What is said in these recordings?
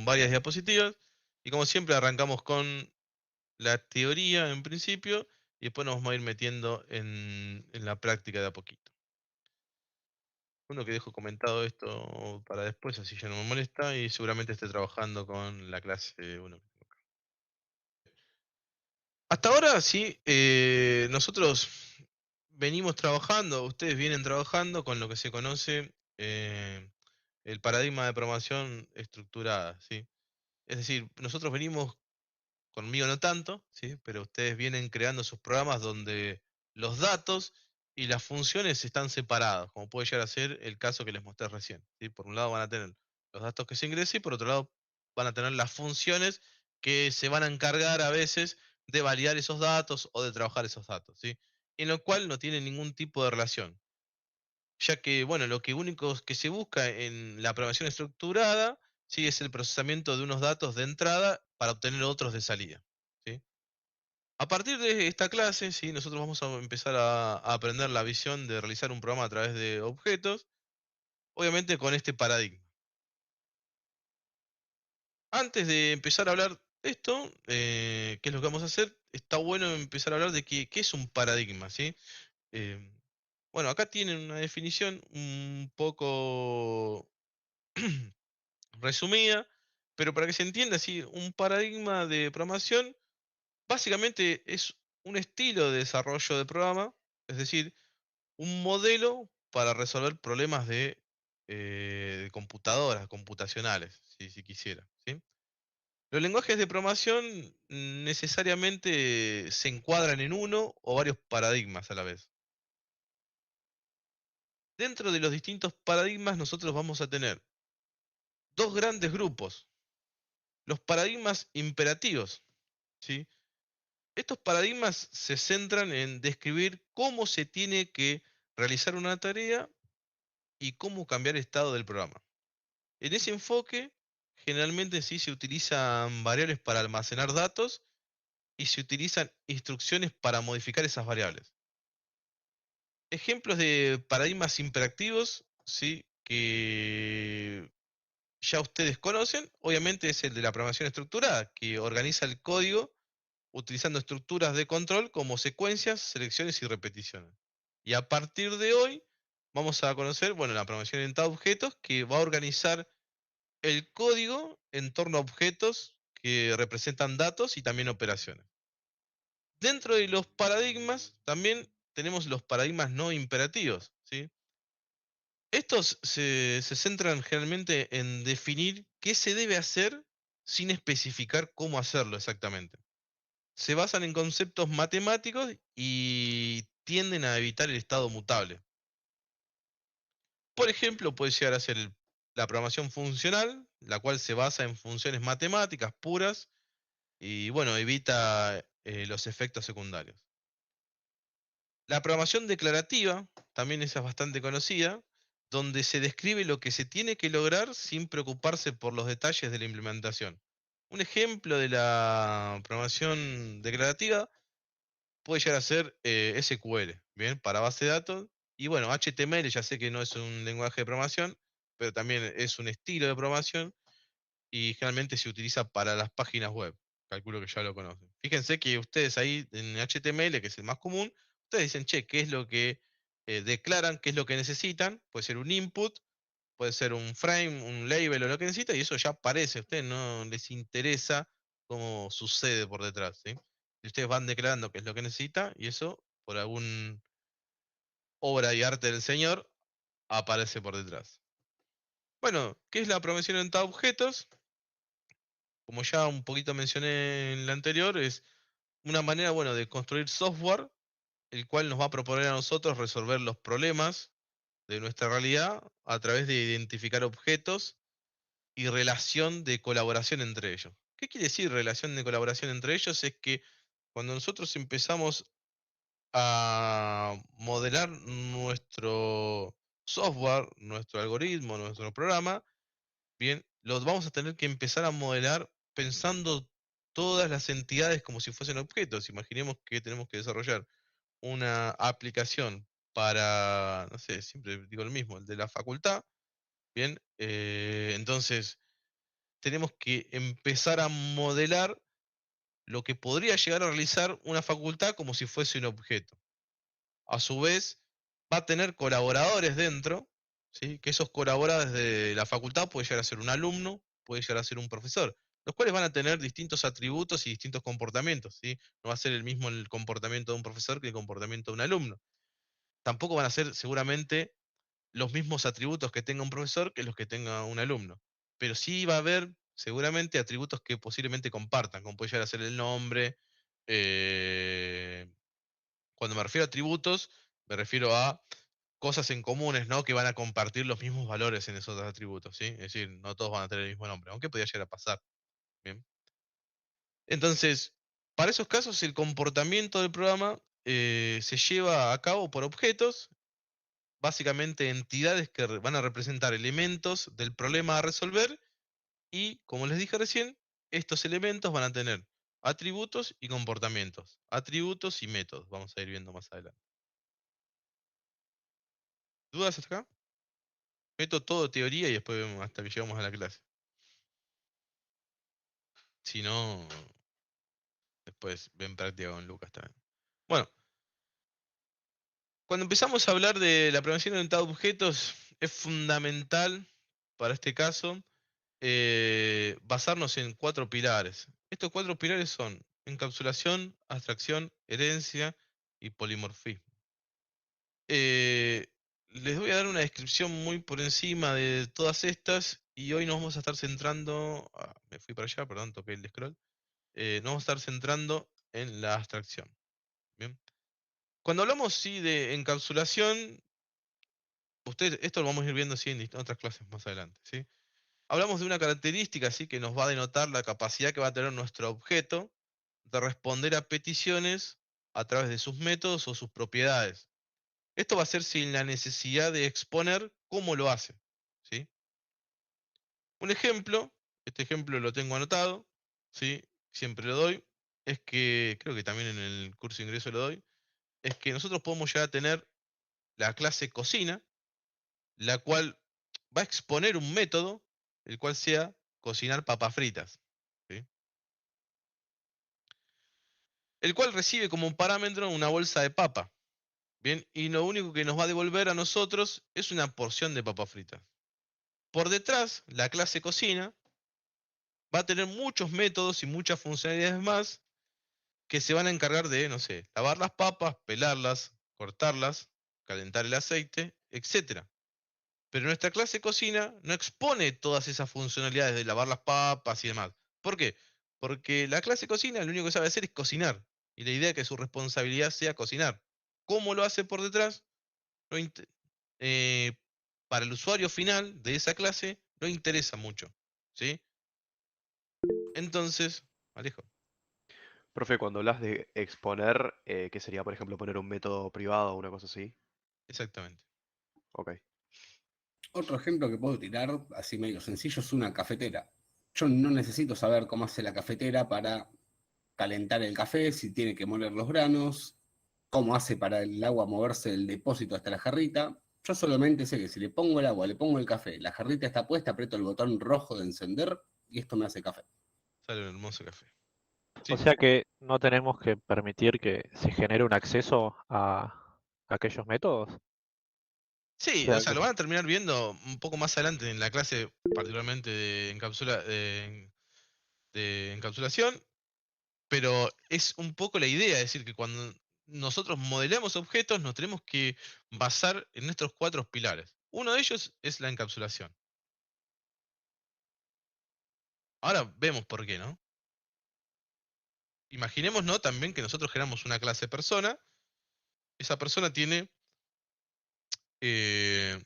con varias diapositivas. Y como siempre arrancamos con la teoría en principio y después nos vamos a ir metiendo en la práctica de a poquito. Uno que dejo comentado esto para después, así ya no me molesta y seguramente esté trabajando con la clase uno que tengo acá. Hasta ahora sí, nosotros venimos trabajando, ustedes vienen trabajando con lo que se conoce el paradigma de programación estructurada, ¿sí? Es decir, nosotros venimos, conmigo no tanto, ¿sí? Pero ustedes vienen creando sus programas donde los datos y las funciones están separados, como puede llegar a ser el caso que les mostré recién, ¿sí? Por un lado van a tener los datos que se ingresen y por otro lado van a tener las funciones que se van a encargar a veces de validar esos datos o de trabajar esos datos, ¿sí? En lo cual no tiene ningún tipo de relación, ya que, bueno, lo que único que se busca en la programación estructurada, sí, es el procesamiento de unos datos de entrada para obtener otros de salida, ¿sí? A partir de esta clase, sí, nosotros vamos a empezar a aprender la visión de realizar un programa a través de objetos, obviamente con este paradigma. Antes de empezar a hablar de esto, qué es lo que vamos a hacer, está bueno empezar a hablar de qué es un paradigma, ¿sí? Eh, bueno, acá tienen una definición un poco resumida, pero para que se entienda, sí, un paradigma de programación básicamente es un estilo de desarrollo de programa, es decir, un modelo para resolver problemas de computadoras, computacionales, si quisiera, ¿sí? Los lenguajes de programación necesariamente se encuadran en uno o varios paradigmas a la vez. Dentro de los distintos paradigmas nosotros vamos a tener dos grandes grupos. Los paradigmas imperativos, ¿sí? Estos paradigmas se centran en describir cómo se tiene que realizar una tarea y cómo cambiar el estado del programa. En ese enfoque, generalmente sí se utilizan variables para almacenar datos y se utilizan instrucciones para modificar esas variables. Ejemplos de paradigmas imperativos, sí, que ya ustedes conocen, obviamente es el de la programación estructurada, que organiza el código utilizando estructuras de control como secuencias, selecciones y repeticiones. Y a partir de hoy vamos a conocer, bueno, la programación orientada a objetos, que va a organizar el código en torno a objetos que representan datos y también operaciones. Dentro de los paradigmas también tenemos los paradigmas no imperativos, ¿sí? Estos se centran generalmente en definir qué se debe hacer sin especificar cómo hacerlo exactamente. Se basan en conceptos matemáticos y tienden a evitar el estado mutable. Por ejemplo, puede llegar a ser la programación funcional, la cual se basa en funciones matemáticas puras y bueno, evita los efectos secundarios. La programación declarativa, también esa es bastante conocida, donde se describe lo que se tiene que lograr sin preocuparse por los detalles de la implementación. Un ejemplo de la programación declarativa puede llegar a ser SQL, ¿bien? Para base de datos. Y bueno, HTML ya sé que no es un lenguaje de programación, pero también es un estilo de programación y generalmente se utiliza para las páginas web. Calculo que ya lo conocen. Fíjense que ustedes ahí en HTML, que es el más común, ustedes dicen, che, ¿qué es lo que declaran, qué es lo que necesitan? Puede ser un input, puede ser un frame, un label o lo que necesita, y eso ya aparece. A ustedes no les interesa cómo sucede por detrás, ¿sí? Y ustedes van declarando qué es lo que necesita, y eso, por algún obra y arte del señor, aparece por detrás. Bueno, ¿qué es la programación orientada a objetos? Como ya un poquito mencioné en la anterior, es una manera, bueno, de construir software, el cual nos va a proponer a nosotros resolver los problemas de nuestra realidad a través de identificar objetos y relación de colaboración entre ellos. ¿Qué quiere decir relación de colaboración entre ellos? Es que cuando nosotros empezamos a modelar nuestro software, nuestro algoritmo, nuestro programa, bien, los vamos a tener que empezar a modelar pensando todas las entidades como si fuesen objetos. Imaginemos que tenemos que desarrollar una aplicación para, no sé, siempre digo lo mismo, el de la facultad, bien, entonces tenemos que empezar a modelar lo que podría llegar a realizar una facultad como si fuese un objeto. A su vez, va a tener colaboradores dentro, ¿sí? Que esos colaboradores de la facultad puede llegar a ser un alumno, puede llegar a ser un profesor, los cuales van a tener distintos atributos y distintos comportamientos, ¿sí? No va a ser el mismo el comportamiento de un profesor que el comportamiento de un alumno. Tampoco van a ser seguramente los mismos atributos que tenga un profesor que los que tenga un alumno. Pero sí va a haber seguramente atributos que posiblemente compartan, como puede llegar a ser el nombre. eh, Cuando me refiero a atributos, me refiero a cosas en comunes, ¿no? Que van a compartir los mismos valores en esos atributos, ¿sí? Es decir, no todos van a tener el mismo nombre, aunque podría llegar a pasar. Bien. Entonces, para esos casos, el comportamiento del programa se lleva a cabo por objetos, básicamente entidades que van a representar elementos del problema a resolver y, como les dije recién, estos elementos van a tener atributos y comportamientos, atributos y métodos. Vamos a ir viendo más adelante. ¿Dudas hasta acá? Meto todo teoría y después vemos hasta que llegamos a la clase. Si no, después ven práctica con Lucas también. Bueno, cuando empezamos a hablar de la programación orientada a objetos, es fundamental, para este caso, basarnos en 4 pilares. Estos 4 pilares son encapsulación, abstracción, herencia y polimorfismo. Eh, Les voy a dar una descripción muy por encima de todas estas y hoy nos vamos a estar centrando, me fui para allá, perdón, toqué el scroll. Nos vamos a estar centrando en la abstracción. Bien. Cuando hablamos sí de encapsulación, esto lo vamos a ir viendo sí, en otras clases más adelante, ¿sí? Hablamos de una característica ¿sí? Que nos va a denotar la capacidad que va a tener nuestro objeto de responder a peticiones a través de sus métodos o sus propiedades. Esto va a ser sin la necesidad de exponer cómo lo hace. ¿Sí? Un ejemplo, este ejemplo lo tengo anotado, ¿sí? Siempre lo doy, es que, creo que también en el curso de ingreso lo doy, es que nosotros podemos llegar a tener la clase cocina, la cual va a exponer un método, el cual sea cocinar papas fritas, ¿sí? El cual recibe como parámetro una bolsa de papa, ¿bien? Y lo único que nos va a devolver a nosotros es una porción de papas fritas. Por detrás, la clase cocina va a tener muchos métodos y muchas funcionalidades más que se van a encargar de, no sé, lavar las papas, pelarlas, cortarlas, calentar el aceite, etcétera. Pero nuestra clase cocina no expone todas esas funcionalidades de lavar las papas y demás. ¿Por qué? Porque la clase cocina lo único que sabe hacer es cocinar. Y la idea es que su responsabilidad sea cocinar. ¿Cómo lo hace por detrás? No int- eh, para el usuario final de esa clase no interesa mucho. ¿Sí? Entonces, Alejo, Profe, cuando hablas de exponer, ¿qué sería, por ejemplo, poner un método privado o una cosa así? exactamente. Ok. Otro ejemplo que puedo tirar, así medio sencillo, es una cafetera. Yo no necesito saber cómo hace la cafetera para calentar el café, si tiene que moler los granos, cómo hace para el agua moverse del depósito hasta la jarrita. Yo solamente sé que si le pongo el agua, le pongo el café, la jarrita está puesta, aprieto el botón rojo de encender y esto me hace café. Sale un hermoso café. O Sí, sea que no tenemos que permitir que se genere un acceso a aquellos métodos. O sí, o sea sea, que lo van a terminar viendo un poco más adelante en la clase, particularmente de encapsulación, pero es un poco la idea, es decir, que cuando nosotros modelamos objetos nos tenemos que basar en estos 4 pilares. Uno de ellos es la encapsulación. Ahora vemos por qué, ¿no? Imaginemos, ¿no? También que nosotros generamos una clase persona, esa persona tiene, eh,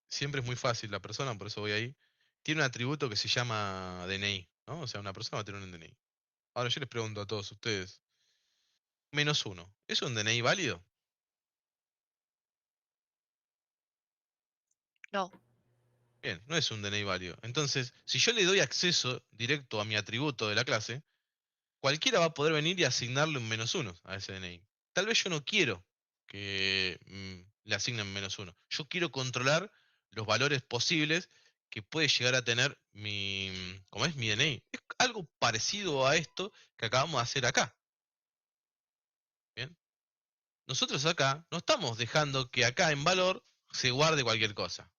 siempre es muy fácil la persona, por eso voy ahí, tiene un atributo que se llama DNI, ¿no? O sea, una persona va a tener un DNI. Ahora yo les pregunto a todos ustedes, -1, ¿es un DNI válido? No, Bien, no es un DNI válido. Entonces, si yo le doy acceso directo a mi atributo de la clase, cualquiera va a poder venir y asignarle un -1 a ese DNI. Tal vez yo no quiero que le asignen -1. Yo quiero controlar los valores posibles que puede llegar a tener como es mi DNI. Es algo parecido a esto que acabamos de hacer acá. ¿Bien? Nosotros acá no estamos dejando que acá en valor se guarde cualquier cosa.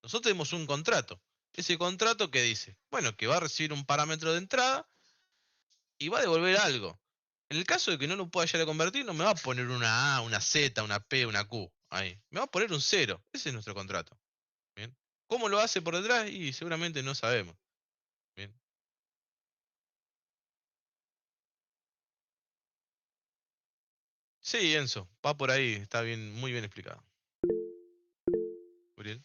Nosotros tenemos un contrato. Ese contrato que dice, bueno, que va a recibir un parámetro de entrada y va a devolver algo. En el caso de que no lo pueda llegar a convertir, no me va a poner una A, una Z, una P, una Q ahí. Me va a poner un 0. Ese es nuestro contrato. ¿Bien? ¿Cómo lo hace por detrás? Y seguramente no sabemos. ¿Bien? Sí, Enzo, va por ahí, está bien, muy bien explicado. Uriel.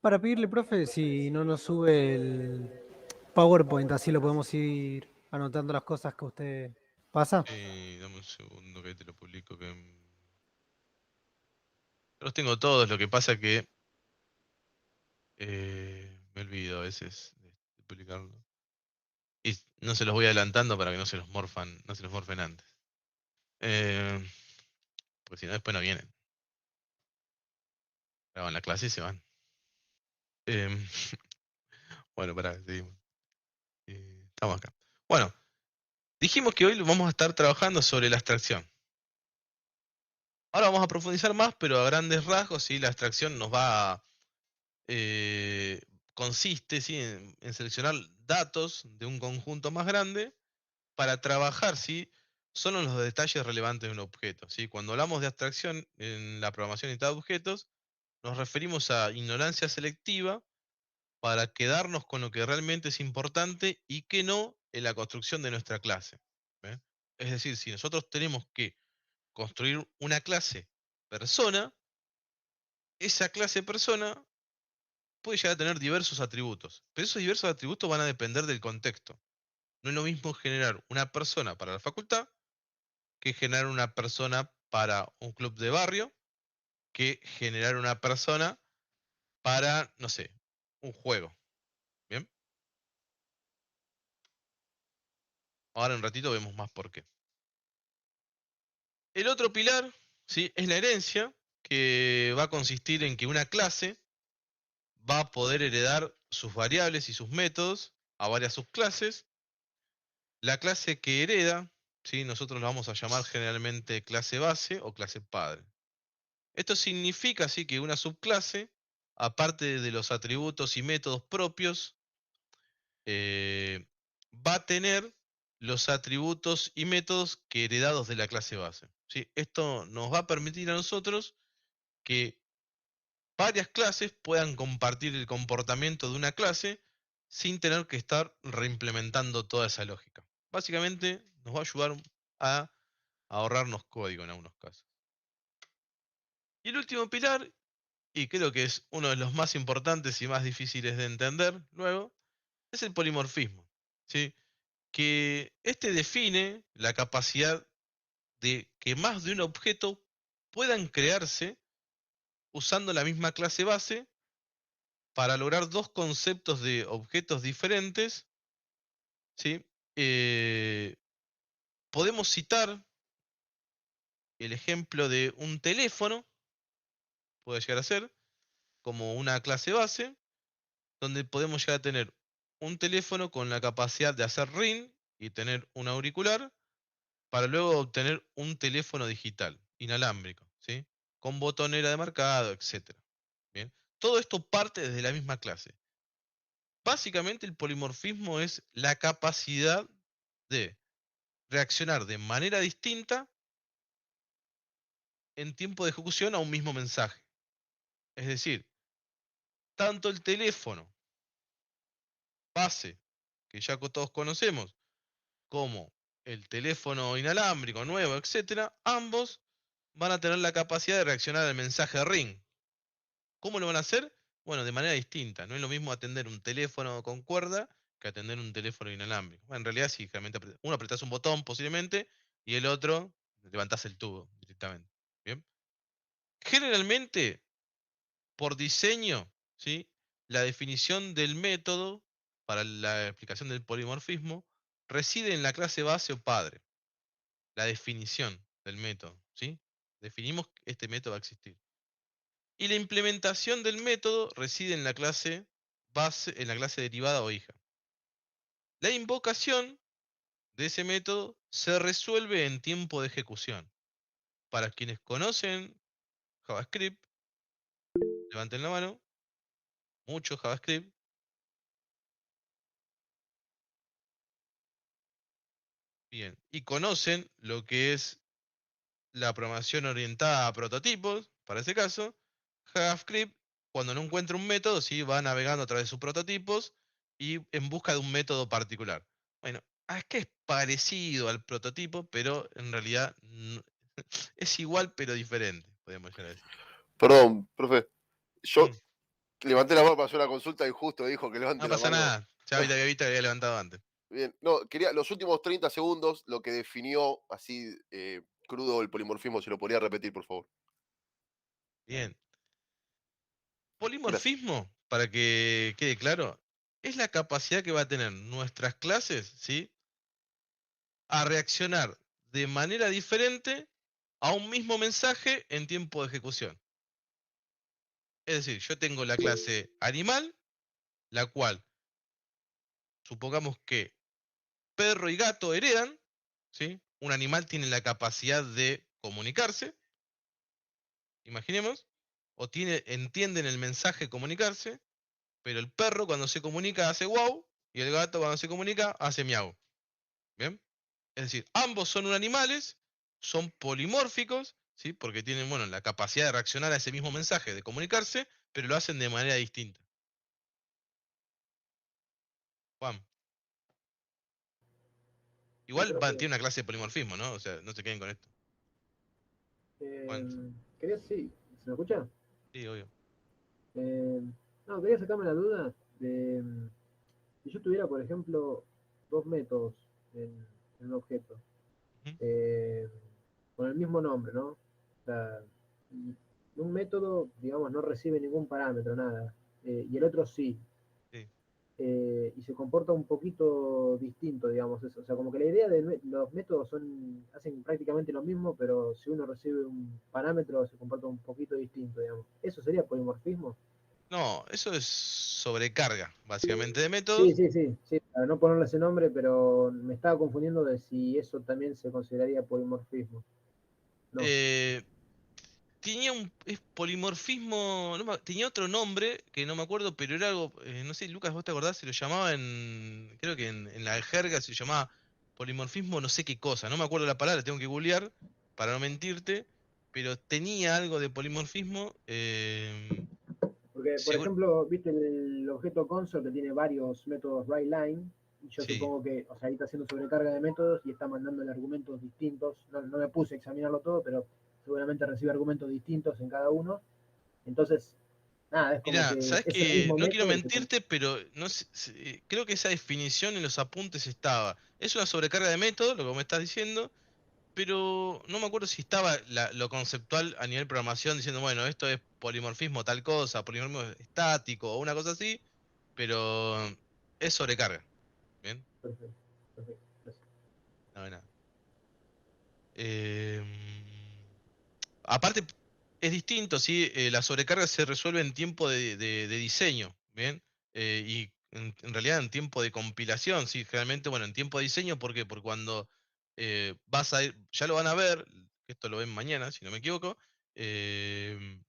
Para pedirle, profe, si no nos sube el PowerPoint, así lo podemos ir anotando las cosas que usted pasa. Dame un segundo que ahí te lo publico. Yo los tengo todos, lo que pasa que me olvido a veces de publicarlo. Y no se los voy adelantando para que no se los morfen antes. Eh, Porque si no, después no vienen. Graban la clase y se van. Em, bueno, pará, seguimos. Estamos acá. Bueno, dijimos que hoy vamos a estar trabajando sobre la abstracción. Ahora vamos a profundizar más, pero a grandes rasgos, ¿sí? La abstracción nos va a, consiste, ¿sí? en seleccionar datos de un conjunto más grande para trabajar, ¿sí? Solo en los detalles relevantes de un objeto, ¿sí? Cuando hablamos de abstracción en la programación de objetos, nos referimos a ignorancia selectiva para quedarnos con lo que realmente es importante y que no en la construcción de nuestra clase. ¿Ve? Es decir, si nosotros tenemos que construir una clase persona, esa clase persona puede llegar a tener diversos atributos, pero esos diversos atributos van a depender del contexto. No es lo mismo generar una persona para la facultad que generar una persona para un club de barrio, que generar una persona para, no sé, un juego. ¿Bien? Ahora en un ratito vemos más por qué. El otro pilar, ¿sí? Es la herencia, que va a consistir en que una clase va a poder heredar sus variables y sus métodos a varias subclases. La clase que hereda, ¿sí? Nosotros la vamos a llamar generalmente clase base o clase padre. Esto significa, ¿sí? que una subclase, aparte de los atributos y métodos propios, va a tener los atributos y métodos que heredados de la clase base. ¿Sí? Esto nos va a permitir a nosotros que varias clases puedan compartir el comportamiento de una clase sin tener que estar reimplementando toda esa lógica. Básicamente nos va a ayudar a ahorrarnos código en algunos casos. Y el último pilar, y creo que es uno de los más importantes y más difíciles de entender luego, es el polimorfismo. ¿Sí? Que este define la capacidad de que más de un objeto puedan crearse usando la misma clase base para lograr dos conceptos de objetos diferentes. ¿Sí? Eh, Podemos citar el ejemplo de un teléfono, puede llegar a ser, como una clase base, donde podemos llegar a tener un teléfono con la capacidad de hacer ring y tener un auricular, para luego obtener un teléfono digital, inalámbrico, ¿sí? Con botonera de marcado, etcétera. Bien. Todo esto parte desde la misma clase. Básicamente el polimorfismo es la capacidad de reaccionar de manera distinta en tiempo de ejecución a un mismo mensaje. Es decir, tanto el teléfono base, que ya todos conocemos, como el teléfono inalámbrico nuevo, etcétera, ambos van a tener la capacidad de reaccionar al mensaje ring. ¿Cómo lo van a hacer? Bueno, de manera distinta. No es lo mismo atender un teléfono con cuerda que atender un teléfono inalámbrico. Bueno, en realidad sí, realmente uno apretás un botón posiblemente y el otro levantás el tubo directamente. ¿Bien? Generalmente, por diseño, ¿sí? La definición del método para la explicación del polimorfismo reside en la clase base o padre. La definición del método, ¿sí? Definimos que este método va a existir. Y la implementación del método reside en la clase base, en la clase derivada o hija. La invocación de ese método se resuelve en tiempo de ejecución. Para quienes conocen JavaScript, levanten la mano, mucho JavaScript. Bien, y conocen lo que es la programación orientada a prototipos, para ese caso, JavaScript, cuando no encuentra un método, sí, va navegando a través de sus prototipos y en busca de un método particular. Bueno, es que es parecido al prototipo, pero en realidad es igual pero diferente, podemos llegar a decir. Perdón, profe. Yo Mm, levanté la mano para hacer una consulta y justo dijo que levante No la pasa mano. nada, ya había visto que había levantado antes. Bien, no, quería los últimos 30 segundos, lo que definió así crudo el polimorfismo, si lo podría repetir, por favor. Bien. Gracias. Polimorfismo, para que quede claro, es la capacidad que va a tener nuestras clases, ¿sí?, a reaccionar de manera diferente a un mismo mensaje en tiempo de ejecución. Es decir, yo tengo la clase animal, la cual supongamos que perro y gato heredan, ¿sí? Un animal tiene la capacidad de comunicarse, imaginemos, o entienden el mensaje comunicarse, pero el perro cuando se comunica hace wow y el gato cuando se comunica hace miau. ¿Bien? Es decir, ambos son animales, son polimórficos, ¿sí? Porque tienen, bueno, la capacidad de reaccionar a ese mismo mensaje, de comunicarse, pero lo hacen de manera distinta. Juan. Igual tiene una clase de polimorfismo, ¿no? O sea, no se queden con esto. Juan. Sí, ¿se me escucha? Sí, obvio. No, quería sacarme la duda de si yo tuviera, por ejemplo, dos métodos en un objeto, Ujú. con el mismo nombre, ¿no? O sea, un método, digamos, no recibe ningún parámetro, nada, y el otro sí. Sí. Y se comporta un poquito distinto, digamos, eso. O sea, como que la idea de los métodos hacen prácticamente lo mismo, pero si uno recibe un parámetro se comporta un poquito distinto, digamos. ¿Eso sería polimorfismo? No, eso es sobrecarga, básicamente, de Sí, métodos. sí, para no ponerle ese nombre, pero me estaba confundiendo de si eso también se consideraría polimorfismo. No. Tenía un polimorfismo, tenía otro nombre que no me acuerdo, pero era algo, no sé, Lucas, ¿vos te acordás? Se lo llamaba creo que en la jerga se lo llamaba polimorfismo no sé qué cosa, no me acuerdo la palabra, tengo que googlear para no mentirte, pero tenía algo de polimorfismo, Porque, por seguro, ejemplo, viste el objeto console que tiene varios métodos writeLine, y yo sí. supongo que, o sea, ahí está haciendo sobrecarga de métodos y está mandándole argumentos distintos. No me puse a examinarlo todo, pero seguramente recibe argumentos distintos en cada uno. Entonces, nada, es como Mirá, que sabes es el que mismo no quiero método. mentirte, pero no sé, creo que esa definición en los apuntes estaba. Es una sobrecarga de método, lo que me estás diciendo, pero no me acuerdo si estaba lo conceptual a nivel programación diciendo, bueno, esto es polimorfismo tal cosa, polimorfismo estático o una cosa así, pero es sobrecarga. Bien, Perfecto, perfecto. Gracias. no, de nada. Aparte, es distinto, ¿sí? La sobrecarga se resuelve en tiempo de diseño, ¿bien? Y en realidad en tiempo de compilación, sí, generalmente, bueno, en tiempo de diseño, ¿por qué? Porque cuando vas a ir, ya lo van a ver, que esto lo ven mañana, si no me equivoco, eh,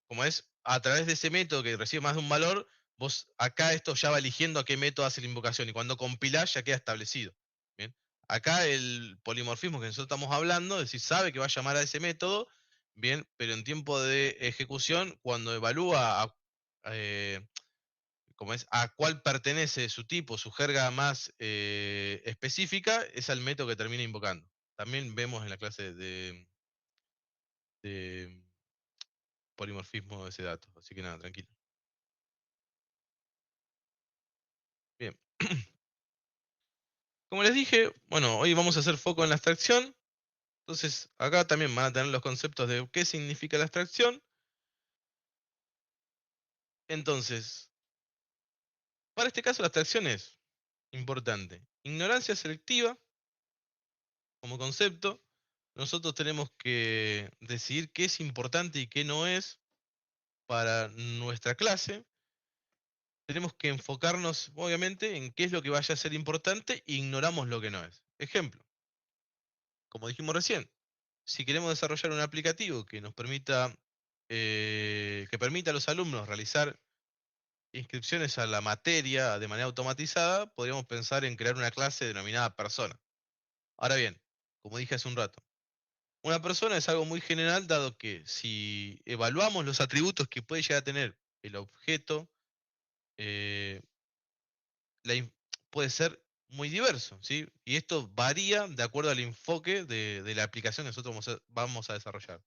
como es a través de ese método que recibe más de un valor, vos acá esto ya va eligiendo a qué método hace la invocación y cuando compilás ya queda establecido. Bien. Acá el polimorfismo que nosotros estamos hablando, es decir, sabe que va a llamar a ese método, bien, pero en tiempo de ejecución, cuando evalúa como es, a cuál pertenece su tipo, su jerga más específica, es al método que termina invocando. También vemos en la clase de polimorfismo ese dato, así que nada, tranquilo. Bien. Como les dije, bueno, hoy vamos a hacer foco en la abstracción. Entonces, acá también van a tener los conceptos de qué significa la abstracción. Entonces, para este caso la abstracción es importante. Ignorancia selectiva como concepto. nosotros tenemos que decidir qué es importante y qué no es para nuestra clase. Tenemos que enfocarnos, obviamente, en qué es lo que vaya a ser importante e ignoramos lo que no es. Ejemplo, como dijimos recién, si queremos desarrollar un aplicativo que nos permita, que permita a los alumnos realizar inscripciones a la materia de manera automatizada, podríamos pensar en crear una clase denominada persona. Ahora bien, como dije hace un rato, una persona es algo muy general, dado que si evaluamos los atributos que puede llegar a tener el objeto, eh, la in- puede ser muy diverso, ¿sí? Y esto varía de acuerdo al enfoque de la aplicación que nosotros vamos a desarrollar.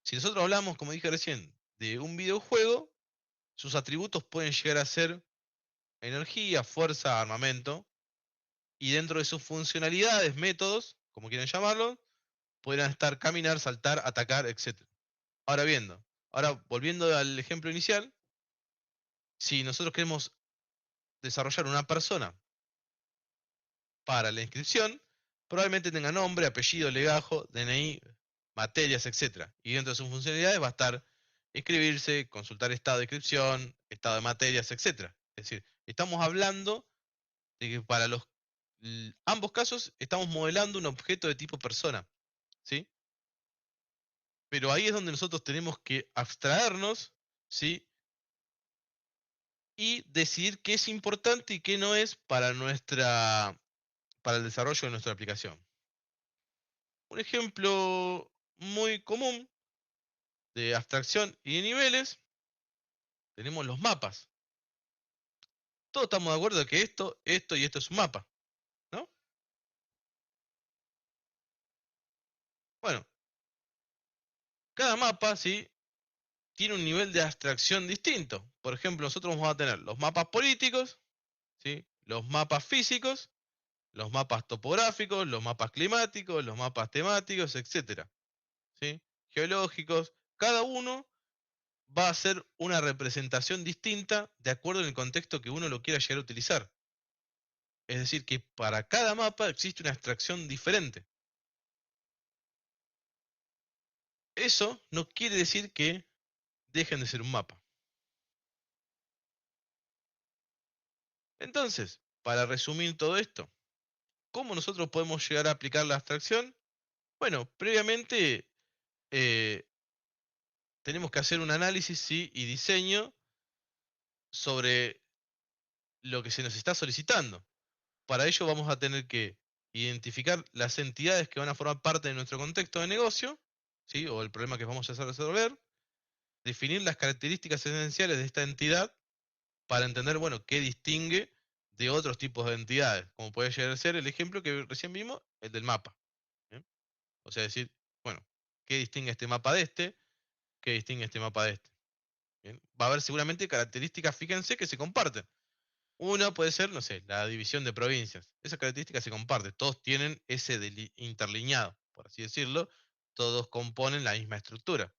Si nosotros hablamos, como dije recién, de un videojuego, sus atributos pueden llegar a ser energía, fuerza, armamento, y dentro de sus funcionalidades, métodos, como quieran llamarlo, podrían estar caminar, saltar, atacar, etc. Ahora viendo, ahora volviendo al ejemplo inicial, si nosotros queremos desarrollar una persona para la inscripción, probablemente tenga nombre, apellido, legajo, DNI, materias, etc. Y dentro de sus funcionalidades va a estar inscribirse, consultar estado de inscripción, estado de materias, etc. Es decir, estamos hablando de que para ambos casos estamos modelando un objeto de tipo persona, ¿sí? Pero ahí es donde nosotros tenemos que abstraernos, ¿sí? Y decidir qué es importante y qué no es para el desarrollo de nuestra aplicación. Un ejemplo muy común de abstracción y de niveles, tenemos los mapas. Todos estamos de acuerdo que esto y esto es un mapa, ¿no? Bueno, cada mapa, ¿sí? Tiene un nivel de abstracción distinto. Por ejemplo, nosotros vamos a tener los mapas políticos, ¿sí? Los mapas físicos, los mapas topográficos, los mapas climáticos, los mapas temáticos, etcétera, ¿sí? Geológicos. Cada uno va a ser una representación distinta de acuerdo en el contexto que uno lo quiera llegar a utilizar. Es decir, que para cada mapa existe una abstracción diferente. Eso no quiere decir que dejen de ser un mapa. Entonces, para resumir todo esto, ¿cómo nosotros podemos llegar a aplicar la abstracción? Bueno, previamente eh, tenemos que hacer un análisis, ¿sí? Y diseño sobre lo que se nos está solicitando. Para ello vamos a tener que identificar las entidades que van a formar parte de nuestro contexto de negocio, ¿sí? O el problema que vamos a hacer resolver, definir las características esenciales de esta entidad para entender, bueno, qué distingue de otros tipos de entidades, como puede llegar a ser el ejemplo que recién vimos, el del mapa. ¿Bien? O sea, decir, bueno, ¿qué distingue este mapa de este? ¿Qué distingue este mapa de este? ¿Bien? Va a haber seguramente características, fíjense, que se comparten. Una puede ser, no sé, la división de provincias. Esas características se comparten. Todos tienen ese interlineado, por así decirlo. Todos componen la misma estructura.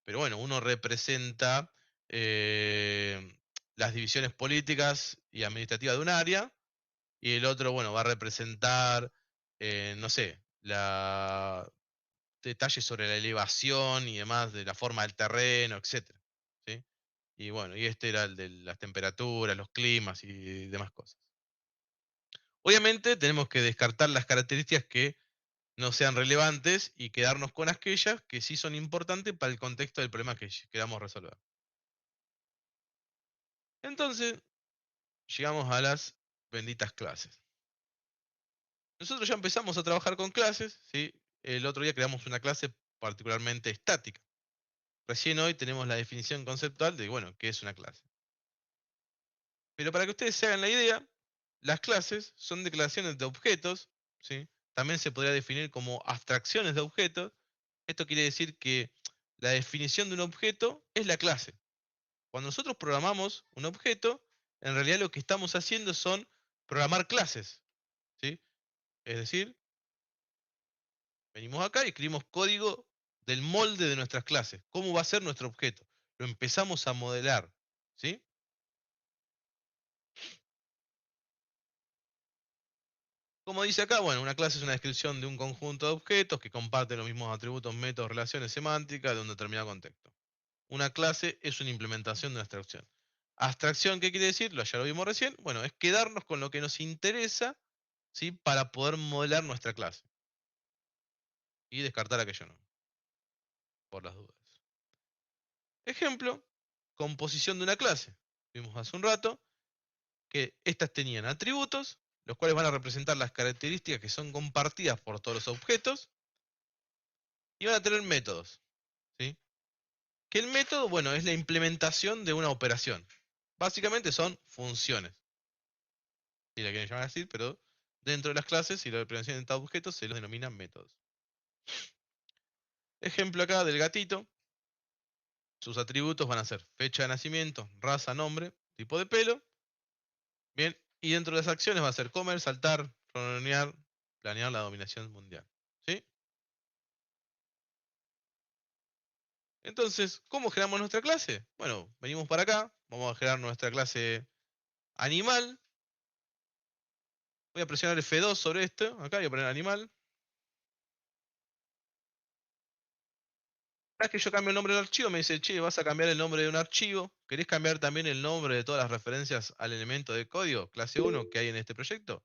Pero bueno, uno representa eh, las divisiones políticas y administrativas de un área, y el otro, bueno, va a representar, no sé, detalles sobre la elevación y demás de la forma del terreno, etcétera, ¿sí? Y bueno, y este era el de las temperaturas, los climas y demás cosas. Obviamente tenemos que descartar las características que no sean relevantes y quedarnos con aquellas que sí son importantes para el contexto del problema que queramos resolver. Entonces, llegamos a las benditas clases. Nosotros ya empezamos a trabajar con clases, ¿sí? El otro día creamos una clase particularmente estática. Recién hoy tenemos la definición conceptual de, bueno, qué es una clase. Pero para que ustedes se hagan la idea, las clases son declaraciones de objetos, ¿sí? También se podría definir como abstracciones de objetos. Esto quiere decir que la definición de un objeto es la clase. Cuando nosotros programamos un objeto, en realidad lo que estamos haciendo son programar clases, ¿sí? Es decir, venimos acá y escribimos código del molde de nuestras clases. ¿Cómo va a ser nuestro objeto? Lo empezamos a modelar, ¿sí? Como dice acá, bueno, una clase es una descripción de un conjunto de objetos que comparten los mismos atributos, métodos, relaciones semánticas de un determinado contexto. Una clase es una implementación de una abstracción. Abstracción, ¿qué quiere decir? Ya lo vimos recién. Bueno, es quedarnos con lo que nos interesa, ¿sí? Para poder modelar nuestra clase. Y descartar aquello no. Por las dudas. Ejemplo, composición de una clase. Vimos hace un rato que estas tenían atributos, los cuales van a representar las características que son compartidas por todos los objetos, y van a tener métodos, ¿sí? Que el método, bueno, es la implementación de una operación. Básicamente son funciones, si la quieren llamar así, pero dentro de las clases y la implementación de tal objetos se los denominan métodos. Ejemplo acá del gatito. Sus atributos van a ser fecha de nacimiento, raza, nombre, tipo de pelo. Bien, y dentro de las acciones va a ser comer, saltar, planear la dominación mundial. ¿Sí? Entonces, ¿cómo generamos nuestra clase? Bueno, venimos para acá, vamos a generar nuestra clase animal. Voy a presionar F2 sobre esto, acá voy a poner animal. Cada vez que yo cambio el nombre del archivo, me dice, che, vas a cambiar el nombre de un archivo. ¿Querés cambiar también el nombre de todas las referencias al elemento de código, clase 1, que hay en este proyecto?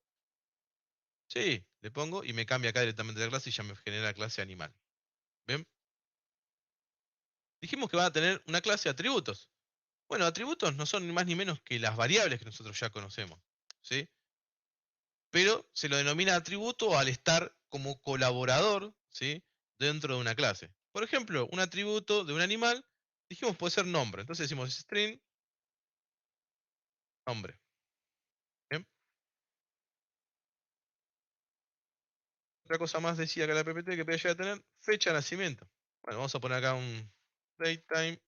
Sí, le pongo y me cambia acá directamente la clase y ya me genera la clase animal. ¿Bien? Dijimos que van a tener una clase de atributos. Bueno, atributos no son ni más ni menos que las variables que nosotros ya conocemos. ¿Sí? Pero se lo denomina atributo al estar como colaborador, ¿sí? Dentro de una clase. Por ejemplo, un atributo de un animal, dijimos puede ser nombre. Entonces decimos string nombre. ¿Bien? Otra cosa más decía que la PPT que podía llegar a tener, fecha de nacimiento. Bueno, vamos a poner acá un datetime,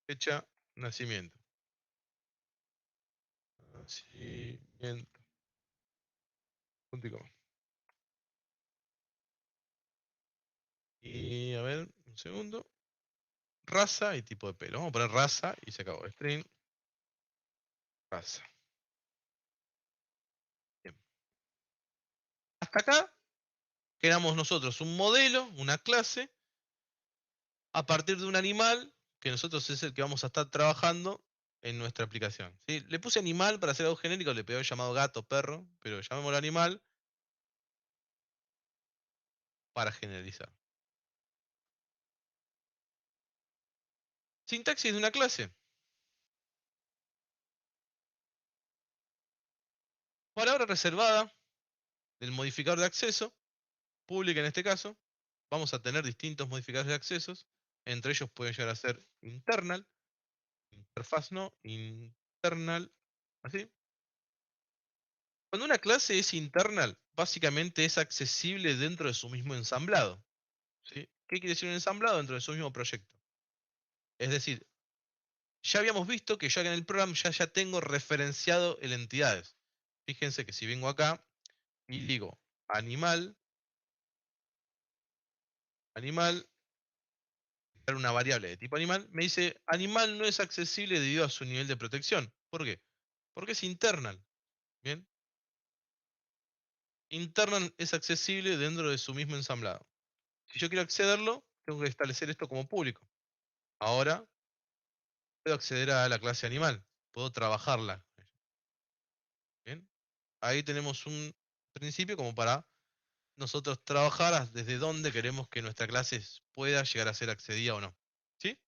fecha de nacimiento. Nacimiento. Punto y coma. Y a ver, un segundo. Raza y tipo de pelo. Vamos a poner raza y se acabó. String, raza. Bien. Hasta acá creamos nosotros un modelo, una clase, a partir de un animal que nosotros es el que vamos a estar trabajando en nuestra aplicación. ¿Sí? Le puse animal para hacer algo genérico, le pedí llamado gato, perro, pero llamémoslo animal para generalizar. Sintaxis de una clase. Palabra reservada del modificador de acceso, pública en este caso. Vamos a tener distintos modificadores de accesos. Entre ellos pueden llegar a ser internal, interfaz no, internal, así. Cuando una clase es internal, básicamente es accesible dentro de su mismo ensamblado. ¿Sí? ¿Qué quiere decir un ensamblado? Dentro de su mismo proyecto. Es decir, ya habíamos visto que yo acá en el programa ya tengo referenciado el entidades. Fíjense que si vengo acá y digo animal, una variable de tipo animal, me dice animal no es accesible debido a su nivel de protección. ¿Por qué? Porque es internal. ¿Bien? Internal es accesible dentro de su mismo ensamblado. Si yo quiero accederlo, tengo que establecer esto como público. Ahora puedo acceder a la clase animal, puedo trabajarla. ¿Bien? Ahí tenemos un principio como para nosotros trabajar desde dónde queremos que nuestra clase pueda llegar a ser accedida o no. ¿Sí?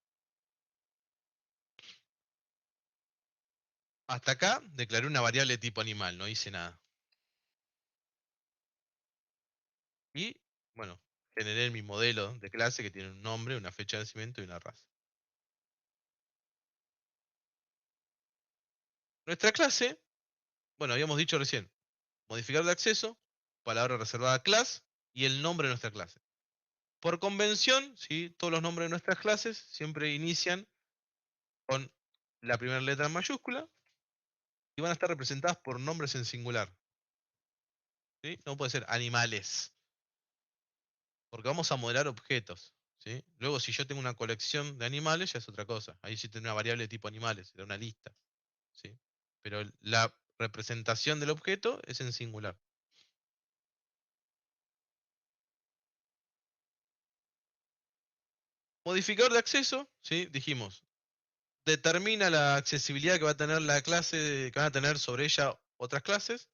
Hasta acá declaré una variable de tipo animal, no hice nada. Y, bueno, generé mi modelo de clase que tiene un nombre, una fecha de nacimiento y una raza. Nuestra clase, bueno, habíamos dicho recién, modificador de acceso, palabra reservada class y el nombre de nuestra clase. Por convención, ¿sí? Todos los nombres de nuestras clases siempre inician con la primera letra en mayúscula y van a estar representadas por nombres en singular. ¿Sí? No puede ser animales, porque vamos a modelar objetos. ¿Sí? Luego, si yo tengo una colección de animales, ya es otra cosa. Ahí sí tengo una variable de tipo animales, será una lista. ¿Sí? Pero la representación del objeto es en singular. Modificador de acceso, ¿sí? Dijimos, determina la accesibilidad que va a tener la clase, que van a tener sobre ella otras clases.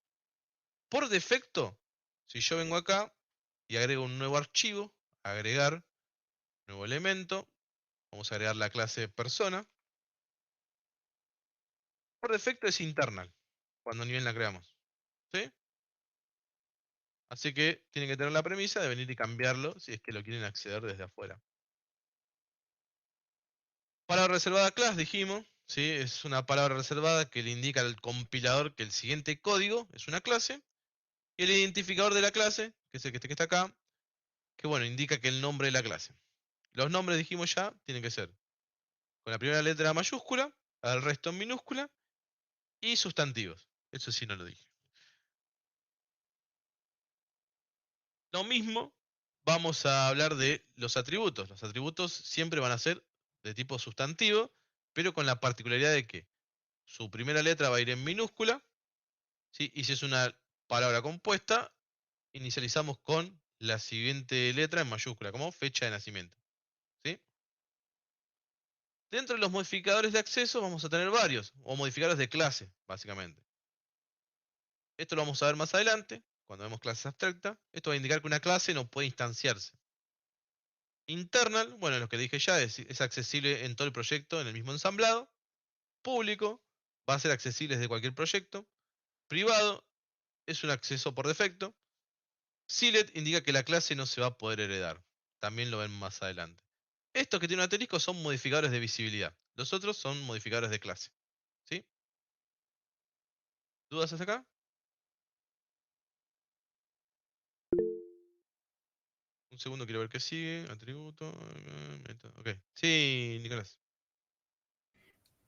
Por defecto, si yo vengo acá y agrego un nuevo archivo, agregar, nuevo elemento, vamos a agregar la clase persona. Por defecto es internal, cuando ni bien la creamos, ¿sí? Así que tienen que tener la premisa de venir y cambiarlo si es que lo quieren acceder desde afuera. Palabra reservada class, dijimos, ¿sí? Es una palabra reservada que le indica al compilador que el siguiente código es una clase. Y el identificador de la clase, que es el que está acá, que bueno, indica que el nombre de la clase. Los nombres, dijimos ya, tienen que ser con la primera letra mayúscula, el resto en minúscula, y sustantivos. Eso sí no lo dije. Lo mismo, vamos a hablar de los atributos. Los atributos siempre van a ser de tipo sustantivo, pero con la particularidad de que su primera letra va a ir en minúscula, ¿sí? Y si es una palabra compuesta, inicializamos con la siguiente letra en mayúscula, como fecha de nacimiento, ¿sí? Dentro de los modificadores de acceso vamos a tener varios, o modificadores de clase, básicamente. Esto lo vamos a ver más adelante, cuando vemos clases abstractas. Esto va a indicar que una clase no puede instanciarse. Internal, bueno, lo que dije ya, es accesible en todo el proyecto, en el mismo ensamblado. Público, va a ser accesible desde cualquier proyecto. Privado, es un acceso por defecto. Sealed indica que la clase no se va a poder heredar. También lo ven más adelante. Estos que tienen un asterisco son modificadores de visibilidad. Los otros son modificadores de clase. ¿Sí? ¿Dudas hasta acá? Un segundo, quiero ver qué sigue. Atributo. Método. Ok. Sí, Nicolás.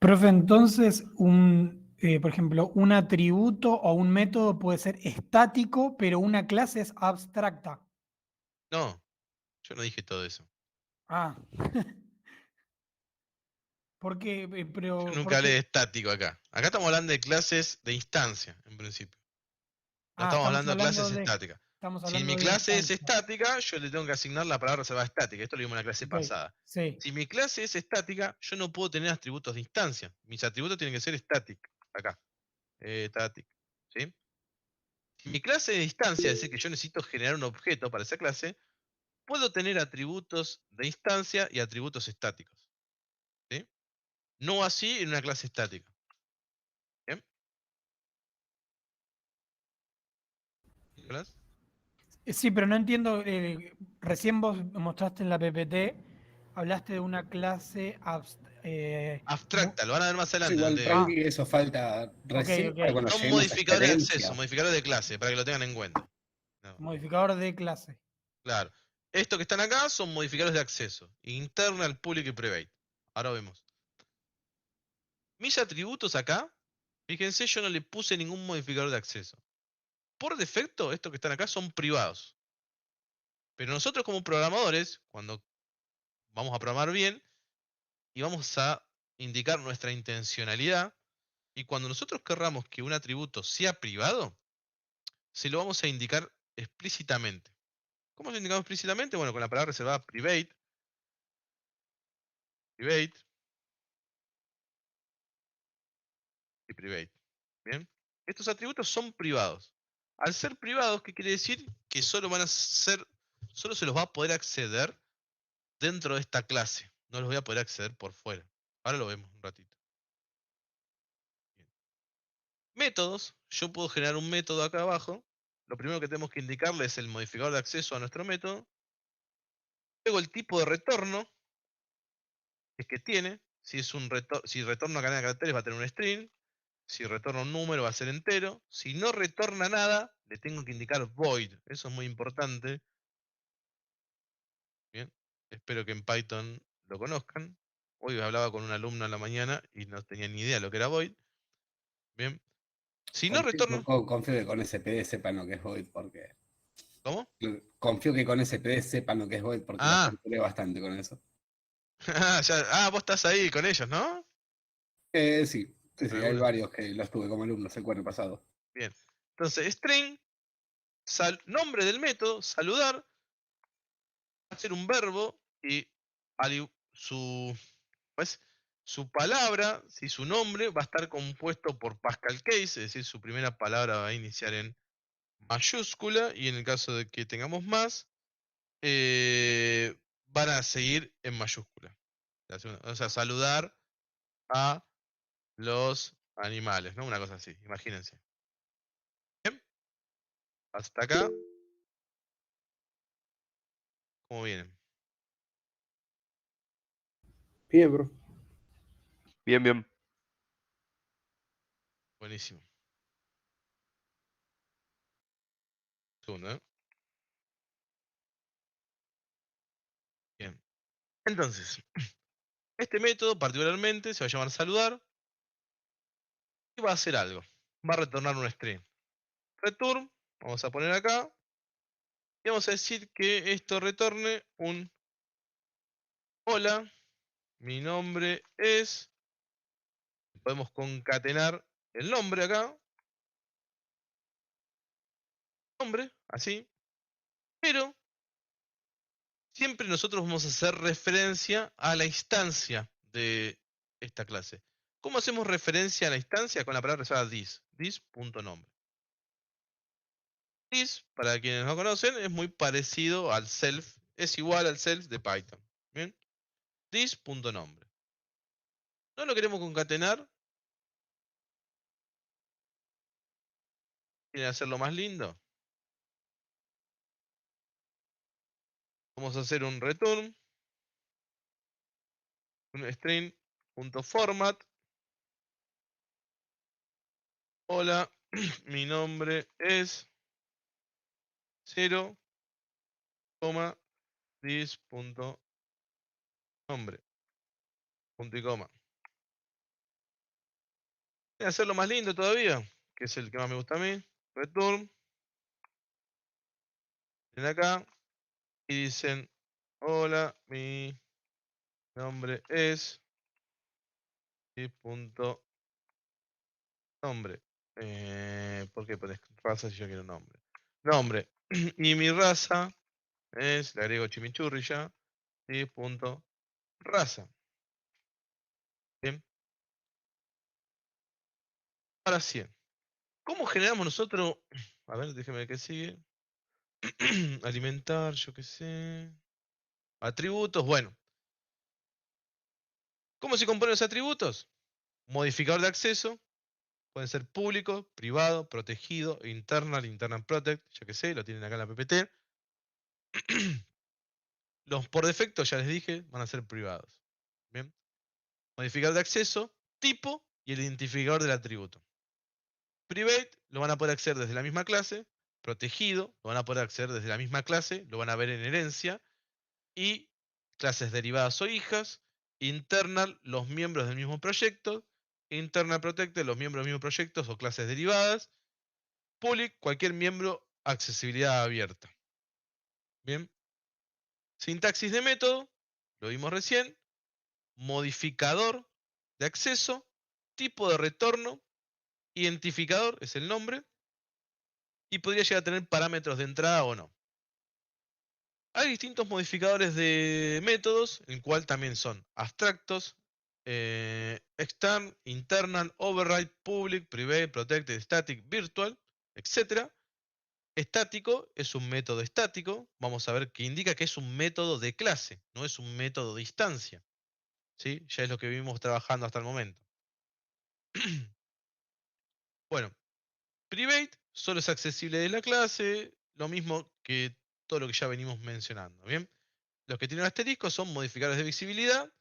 Profe, entonces, por ejemplo, un atributo o un método puede ser estático, pero una clase es abstracta. No, yo no dije todo eso. Ah. Porque, Yo nunca hablé de estático acá. Acá estamos hablando de clases de instancia, en principio. No estamos hablando de clases estáticas. Estamos Si hablando mi de clase es instancia. estática, yo le tengo que asignar la palabra reservada estática. Esto lo vimos en la clase Ok, pasada. sí. Si mi clase es estática, yo no puedo tener atributos de instancia. Mis atributos tienen que ser static. Acá. Static. ¿Sí? Si mi clase de instancia, es decir, que yo necesito generar un objeto para esa clase, puedo tener atributos de instancia y atributos estáticos. ¿Sí? No así en una clase estática. ¿Bien? ¿Nicolás? Sí, pero no entiendo. Recién vos mostraste en la PPT, hablaste de una clase Abstracta, lo van a ver más Sí, adelante. igual, donde tranqui, eso falta recién ok. para cuando son lleguemos a modificadores de acceso, experiencia. modificadores de clase, para que lo tengan en cuenta. No, Modificador de clase. claro. Estos que están acá son modificadores de acceso. Internal, Public y Private. Ahora vemos. Mis atributos acá, fíjense, yo no le puse ningún modificador de acceso. Por defecto, estos que están acá son privados. Pero nosotros como programadores, cuando vamos a programar bien, y vamos a indicar nuestra intencionalidad, y cuando nosotros querramos que un atributo sea privado, se lo vamos a indicar explícitamente. ¿Cómo se indicamos explícitamente? Bueno, con la palabra reservada private. Private. Y private. Bien. Estos atributos son privados. Al ser privados, ¿qué quiere decir? Que solo van a ser, solo se los va a poder acceder dentro de esta clase. No los voy a poder acceder por fuera. Ahora lo vemos un ratito. Bien. Métodos. Yo puedo generar un método acá abajo. Lo primero que tenemos que indicarle es el modificador de acceso a nuestro método. Luego el tipo de retorno es que tiene. Si retorno cadena de caracteres va a tener un string. Si retorna un número va a ser entero. Si no retorna nada, le tengo que indicar void. Eso es muy importante. Bien. Espero que en Python lo conozcan. Hoy hablaba con un alumno en la mañana y no tenía ni idea de lo que era void. Bien. Si no retorna. Confío que con SPD sepan lo que es Void, porque. ¿Cómo? Confío que con SPD sepan lo que es Void, porque la torturé bastante con eso. Vos estás ahí con ellos, ¿no? Sí, Sí, hay Algunos- varios que los tuve como alumnos el cuaderno pasado. Bien. Entonces, string, nombre del método, saludar, va a ser un verbo y pues, su palabra, si su nombre, va a estar compuesto por Pascal Case, es decir, su primera palabra va a iniciar en mayúscula y en el caso de que tengamos más, van a seguir en mayúscula. O sea, saludar a los animales, ¿no? Una cosa así, imagínense. Bien, hasta acá, ¿cómo vienen? Bien, profe. Bien, bien. Buenísimo. Segundo, ¿eh? Bien. Entonces, este método particularmente se va a llamar saludar y va a hacer algo. Va a retornar un string. Return, vamos a poner acá, y vamos a decir que esto retorne un hola, mi nombre es, podemos concatenar el nombre acá, nombre, así, pero siempre nosotros vamos a hacer referencia a la instancia de esta clase. ¿Cómo hacemos referencia a la instancia? Con la palabra reservada this.nombre. This, para quienes no conocen, es muy parecido al self, es igual al self de Python. ¿Bien? This.nombre. ¿No lo queremos concatenar? ¿Quieren hacerlo más lindo? Vamos a hacer un return, un string.format. Hola, mi nombre es 0, this.nombre, punto y coma. ¿Quieren hacerlo más lindo todavía? Que es el que más me gusta a mí. Return. Vienen acá y dicen, hola, mi nombre es punto nombre. ¿Por qué pones raza si yo quiero nombre? Nombre. Y mi raza es, le agrego chimichurri ya, punto raza. Bien. Ahora sí. ¿Cómo generamos nosotros? A ver, déjeme ver qué sigue. Alimentar, yo qué sé. Atributos, bueno. ¿Cómo se componen los atributos? Modificador de acceso. Pueden ser público, privado, protegido, internal protect, ya que sé, lo tienen acá en la PPT. Los por defecto, ya les dije, van a ser privados. Bien. Modificador de acceso, tipo y el identificador del atributo. Private lo van a poder acceder desde la misma clase. Protegido lo van a poder acceder desde la misma clase, lo van a ver en herencia. Y clases derivadas o hijas. Internal, los miembros del mismo proyecto. Internal protected, los miembros del mismo proyecto o clases derivadas. Public, cualquier miembro, accesibilidad abierta. Bien. Sintaxis de método, lo vimos recién. Modificador de acceso. Tipo de retorno. Identificador, es el nombre. Y podría llegar a tener parámetros de entrada o no. Hay distintos modificadores de métodos, el cual también son abstractos, extern, internal, override, public, private, protected, static, virtual, etc. Estático es un método estático. Vamos a ver que indica que es un método de clase, no es un método de instancia. ¿Sí? Ya es lo que vimos trabajando hasta el momento. Bueno, private solo es accesible de la clase, lo mismo que todo lo que ya venimos mencionando. ¿Bien? Los que tienen asterisco son modificadores de visibilidad.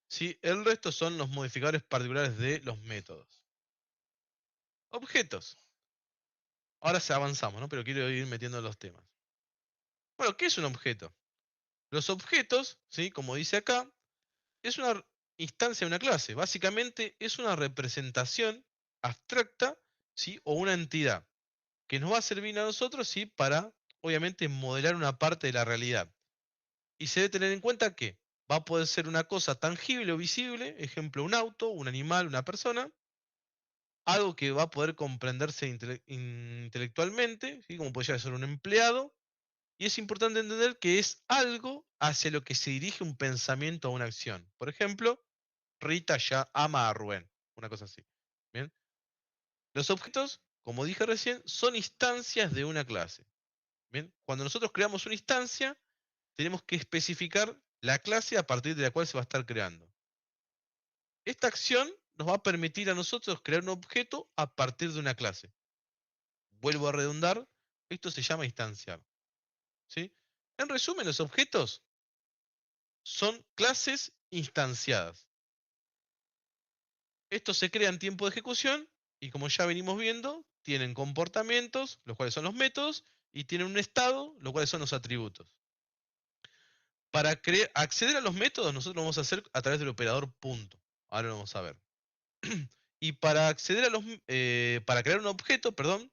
¿Sí? El resto son los modificadores particulares de los métodos. Objetos. Ahora se avanzamos, ¿no? Pero quiero ir metiendo los temas. Bueno, ¿qué es un objeto? Los objetos, ¿sí? Como dice acá, es una instancia de una clase. Básicamente es una representación abstracta, ¿sí? O una entidad que nos va a servir a nosotros, ¿sí? Para, obviamente, modelar una parte de la realidad. Y se debe tener en cuenta que va a poder ser una cosa tangible o visible, ejemplo, un auto, un animal, una persona, algo que va a poder comprenderse intelectualmente, ¿sí? Como puede llegar a ser un empleado, y es importante entender que es algo hacia lo que se dirige un pensamiento o una acción. Por ejemplo, Rita ya ama a Rubén, una cosa así. ¿Bien? Los objetos, como dije recién, son instancias de una clase. ¿Bien? Cuando nosotros creamos una instancia, tenemos que especificar la clase a partir de la cual se va a estar creando. Esta acción nos va a permitir a nosotros crear un objeto a partir de una clase. Vuelvo a redundar, esto se llama instanciar. ¿Sí? En resumen, los objetos son clases instanciadas. Estos se crean en tiempo de ejecución y, como ya venimos viendo, tienen comportamientos, los cuales son los métodos, y tienen un estado, los cuales son los atributos. Para acceder a los métodos, nosotros lo vamos a hacer a través del operador punto. Ahora lo vamos a ver. Y para acceder a para crear un objeto, perdón,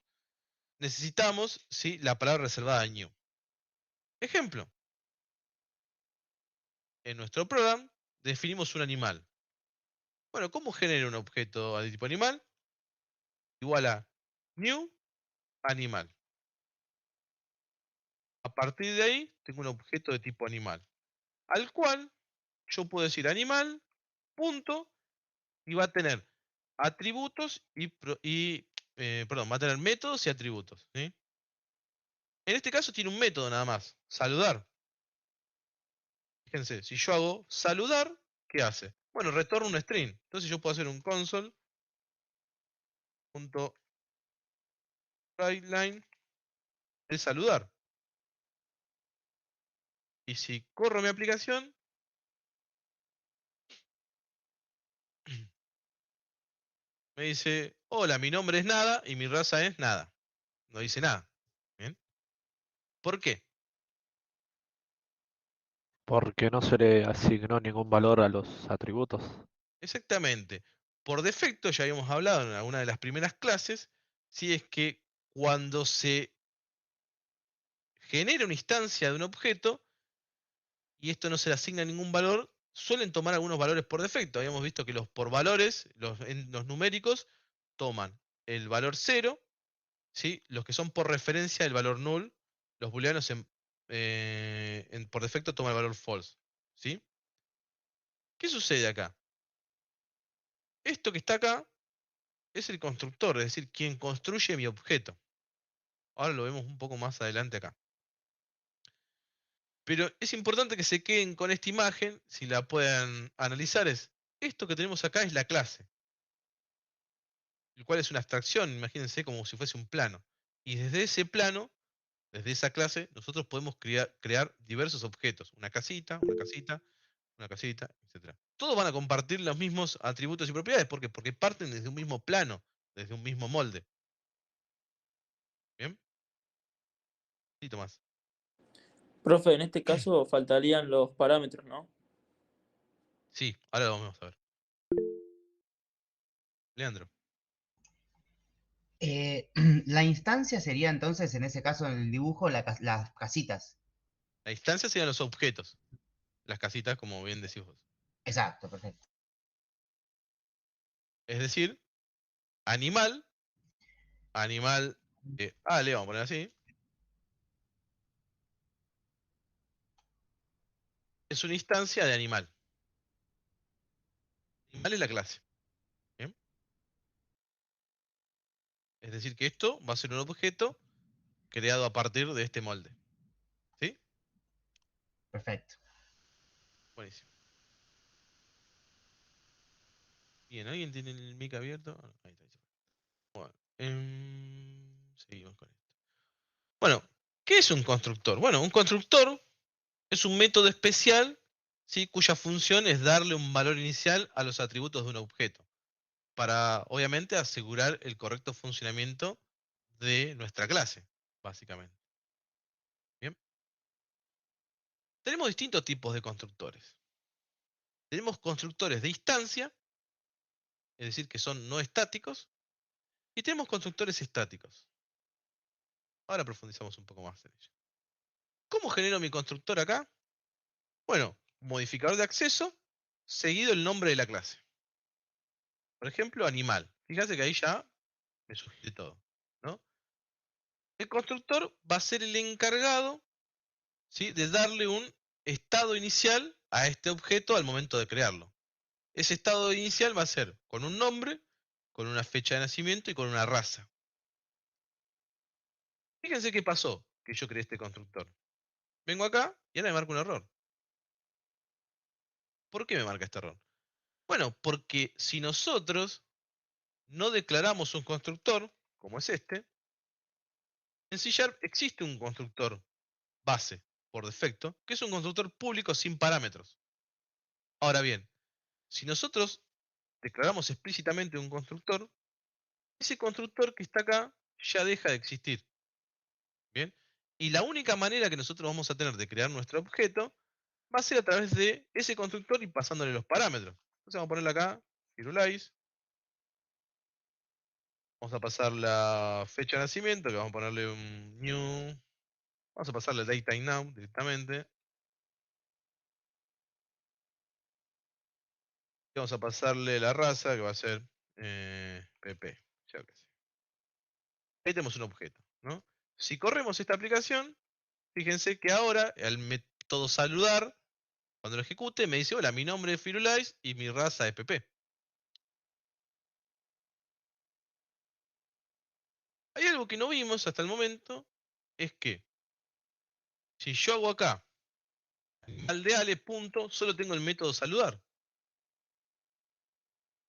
necesitamos, ¿sí?, la palabra reservada new. Ejemplo. En nuestro programa definimos un animal. Bueno, ¿cómo genero un objeto de tipo animal? Igual a new animal. A partir de ahí tengo un objeto de tipo animal, al cual yo puedo decir animal, punto, y va a tener atributos perdón, va a tener métodos y atributos, ¿sí? En este caso tiene un método nada más, saludar. Fíjense, si yo hago saludar, ¿qué hace? Bueno, retorna un string. Entonces yo puedo hacer un console.writeLine el saludar. Y si corro mi aplicación, me dice, hola, mi nombre es nada y mi raza es nada. No dice nada. ¿Bien? ¿Por qué? Porque no se le asignó ningún valor a los atributos. Exactamente. Por defecto, ya habíamos hablado en alguna de las primeras clases, si es que cuando se genera una instancia de un objeto y esto no se le asigna ningún valor, suelen tomar algunos valores por defecto. Habíamos visto que los por valores, los numéricos, toman el valor 0, ¿sí? Los que son por referencia el valor null, los booleanos por defecto toman el valor false. ¿Sí? ¿Qué sucede acá? Esto que está acá es el constructor, es decir, quien construye mi objeto. Ahora lo vemos un poco más adelante acá. Pero es importante que se queden con esta imagen, si la puedan analizar, esto que tenemos acá es la clase, el cual es una abstracción, imagínense como si fuese un plano. Y desde ese plano, desde esa clase, nosotros podemos crear diversos objetos, una casita, una casita, una casita, etc. Todos van a compartir los mismos atributos y propiedades, ¿por qué? Porque parten desde un mismo plano, desde un mismo molde. ¿Bien? Sí, Tomás. Profe, en este caso faltarían los parámetros, ¿no? Sí, ahora lo vamos a ver. Leandro. La instancia sería entonces, en ese caso, en el dibujo, las casitas. La instancia serían los objetos. Las casitas, como bien decís vos. Exacto, perfecto. Es decir, animal, le vamos a poner así, es una instancia de animal. Animal es la clase. ¿Bien? Es decir, que esto va a ser un objeto creado a partir de este molde. ¿Sí? Perfecto. Buenísimo. Bien, ¿alguien tiene el mic abierto? Ahí está. Bueno, seguimos con esto. Bueno, ¿qué es un constructor? Bueno, un constructor es un método especial, ¿sí?, cuya función es darle un valor inicial a los atributos de un objeto, para obviamente asegurar el correcto funcionamiento de nuestra clase, básicamente. Bien. Tenemos distintos tipos de constructores. Tenemos constructores de instancia, es decir, que son no estáticos, y tenemos constructores estáticos. Ahora profundizamos un poco más en ello. ¿Cómo genero mi constructor acá? Bueno, modificador de acceso, seguido el nombre de la clase. Por ejemplo, animal. Fíjense que ahí ya me sugiere todo, ¿no? El constructor va a ser el encargado, ¿sí?, de darle un estado inicial a este objeto al momento de crearlo. Ese estado inicial va a ser con un nombre, con una fecha de nacimiento y con una raza. Fíjense qué pasó que yo creé este constructor. Vengo acá y ahora me marca un error. ¿Por qué me marca este error? Bueno, porque si nosotros no declaramos un constructor, como es este, en C# existe un constructor base por defecto, que es un constructor público sin parámetros. Ahora bien, si nosotros declaramos explícitamente un constructor, ese constructor que está acá ya deja de existir. ¿Bien? Y la única manera que nosotros vamos a tener de crear nuestro objeto va a ser a través de ese constructor y pasándole los parámetros. Entonces vamos a ponerle acá, Firulais. Vamos a pasar la fecha de nacimiento, que vamos a ponerle un new. Vamos a pasarle date and now directamente. Y vamos a pasarle la raza, que va a ser PP. Yo qué sé. Ahí tenemos un objeto, ¿no? Si corremos esta aplicación, fíjense que ahora el método saludar, cuando lo ejecute, me dice: hola, mi nombre es Firulais y mi raza es PP. Hay algo que no vimos hasta el momento, es que si yo hago acá aldeale punto, solo tengo el método saludar.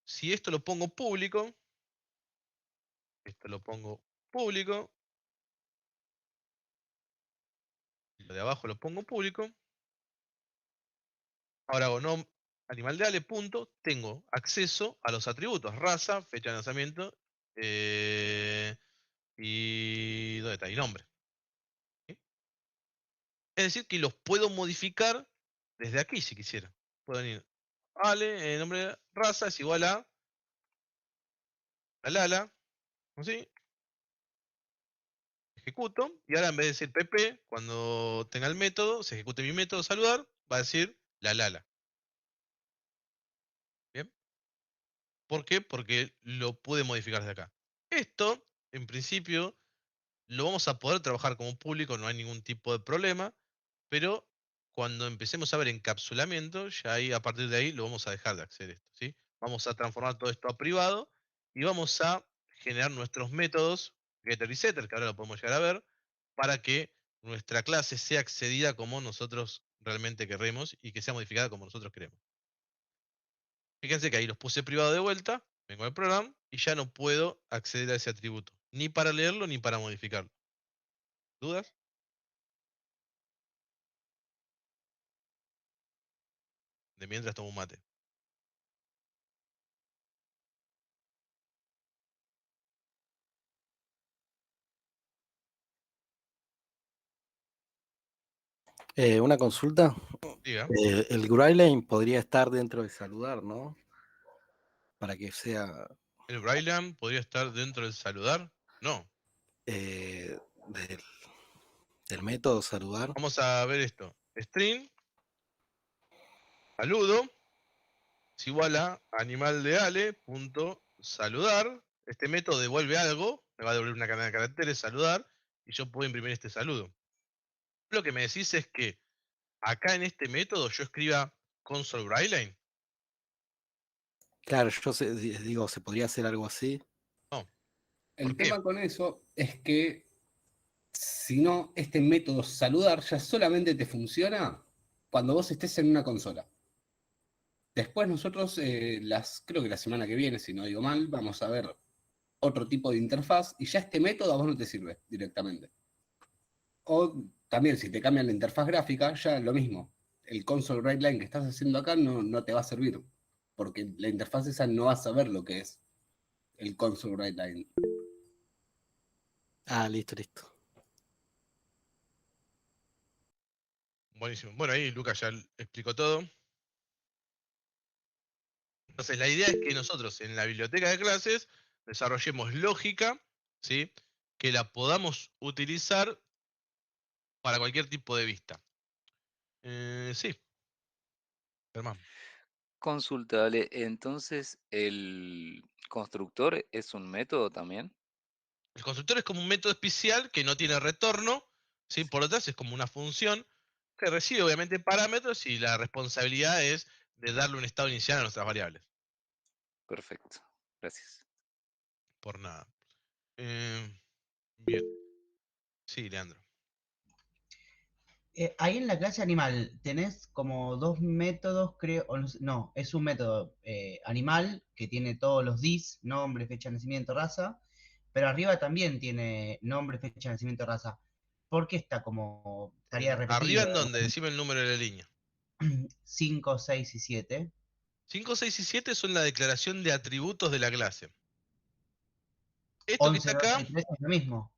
Si esto lo pongo público, esto lo pongo público, lo de abajo lo pongo público, ahora hago nom animal de ale punto, tengo acceso a los atributos raza, fecha de lanzamiento y ¿dónde está? Y nombre. ¿Sí? Es decir, que los puedo modificar desde aquí si quisiera. Puedo venir, ale, nombre de raza es igual a Lala, ¿sí? Ejecuto, y ahora en vez de decir pp, cuando tenga el método, se ejecute mi método saludar, va a decir la lala. ¿Bien? ¿Por qué? Porque lo pude modificar desde acá. Esto, en principio, lo vamos a poder trabajar como público, no hay ningún tipo de problema, pero cuando empecemos a ver encapsulamiento, ya ahí, a partir de ahí, lo vamos a dejar de hacer esto, ¿sí? Vamos a transformar todo esto a privado y vamos a generar nuestros métodos, getter y setter, que ahora lo podemos llegar a ver, para que nuestra clase sea accedida como nosotros realmente queremos y que sea modificada como nosotros queremos. Fíjense que ahí los puse privado de vuelta, vengo al programa y ya no puedo acceder a ese atributo, ni para leerlo ni para modificarlo. ¿Dudas? De mientras tomo un mate. Una consulta. Diga. El Grayling podría estar dentro de saludar, ¿no? Para que sea ¿El Braillean podría estar dentro del saludar? No. del método saludar. Vamos a ver esto. String, saludo, es igual a animal de ale, punto, saludar. Este método devuelve algo, me va a devolver una cadena de caracteres, saludar, y yo puedo imprimir este saludo. Lo que me decís es que acá en este método yo escriba console Braillean. Claro, yo digo, ¿se podría hacer algo así? No. El tema con eso es que si no, este método saludar ya solamente te funciona cuando vos estés en una consola. Después nosotros, creo que la semana que viene, si no digo mal, vamos a ver otro tipo de interfaz y ya este método a vos no te sirve directamente. O también si te cambian la interfaz gráfica, ya lo mismo. El console write-line que estás haciendo acá no te va a servir, porque la interfaz esa no va a saber lo que es el console write-line. Ah, listo. Buenísimo. Bueno, ahí Lucas ya explicó todo. Entonces, la idea es que nosotros en la biblioteca de clases desarrollemos lógica, ¿sí?, que la podamos utilizar para cualquier tipo de vista. Sí. Germán. Consulta, dale. Entonces, ¿el constructor es un método también? El constructor es como un método especial que no tiene retorno, ¿sí? Por lo tanto es como una función que recibe obviamente parámetros y la responsabilidad es de darle un estado inicial a nuestras variables. Perfecto, gracias. Por nada. Bien. Sí, Leandro. Ahí en la clase animal tenés como dos métodos, creo, o no, es un método animal que tiene todos los dis, nombre, fecha de nacimiento, raza, pero arriba también tiene nombre, fecha de nacimiento, raza. ¿Por qué está como tarea ¿Arriba repetido? en dónde? Decime el número de la línea. 5, 6 y 7. 5, 6 y 7 son la declaración de atributos de la clase. Esto que 11, está 12 acá, y 13 es lo mismo.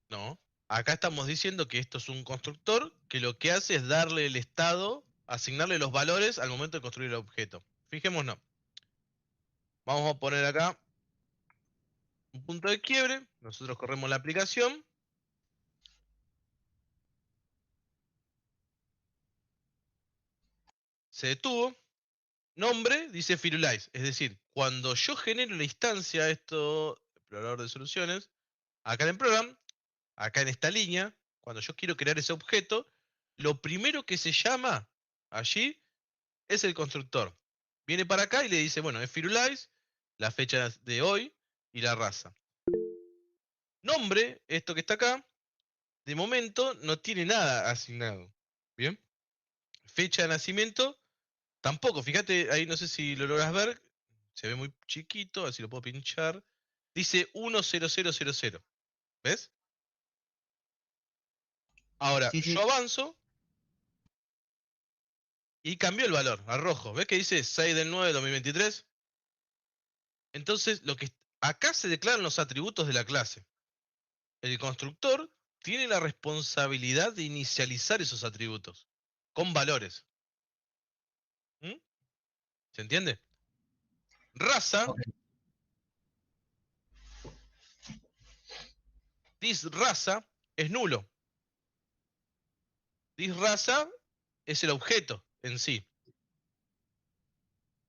no. Acá estamos diciendo que esto es un constructor que lo que hace es darle el estado, asignarle los valores al momento de construir el objeto. Fijémonos. Vamos a poner acá un punto de quiebre. Nosotros corremos la aplicación. Se detuvo. Nombre dice Firulais. Es decir, cuando yo genero la instancia, esto, explorador de soluciones, acá en el program, acá en esta línea, cuando yo quiero crear ese objeto, lo primero que se llama allí es el constructor. Viene para acá y le dice, bueno, es Firulais, la fecha de hoy y la raza. Nombre, esto que está acá, de momento no tiene nada asignado. ¿Bien? Fecha de nacimiento, tampoco. Fíjate, ahí no sé si lo logras ver. Se ve muy chiquito, así lo puedo pinchar. Dice 10000. ¿Ves? Ahora, Sí, sí. yo avanzo y cambió el valor a rojo. ¿Ves que dice 6 del 9 de 2023? Entonces, acá se declaran los atributos de la clase. El constructor tiene la responsabilidad de inicializar esos atributos con valores. ¿Mm? ¿Se entiende? Raza, Ok. raza es nulo. Raza es el objeto en sí.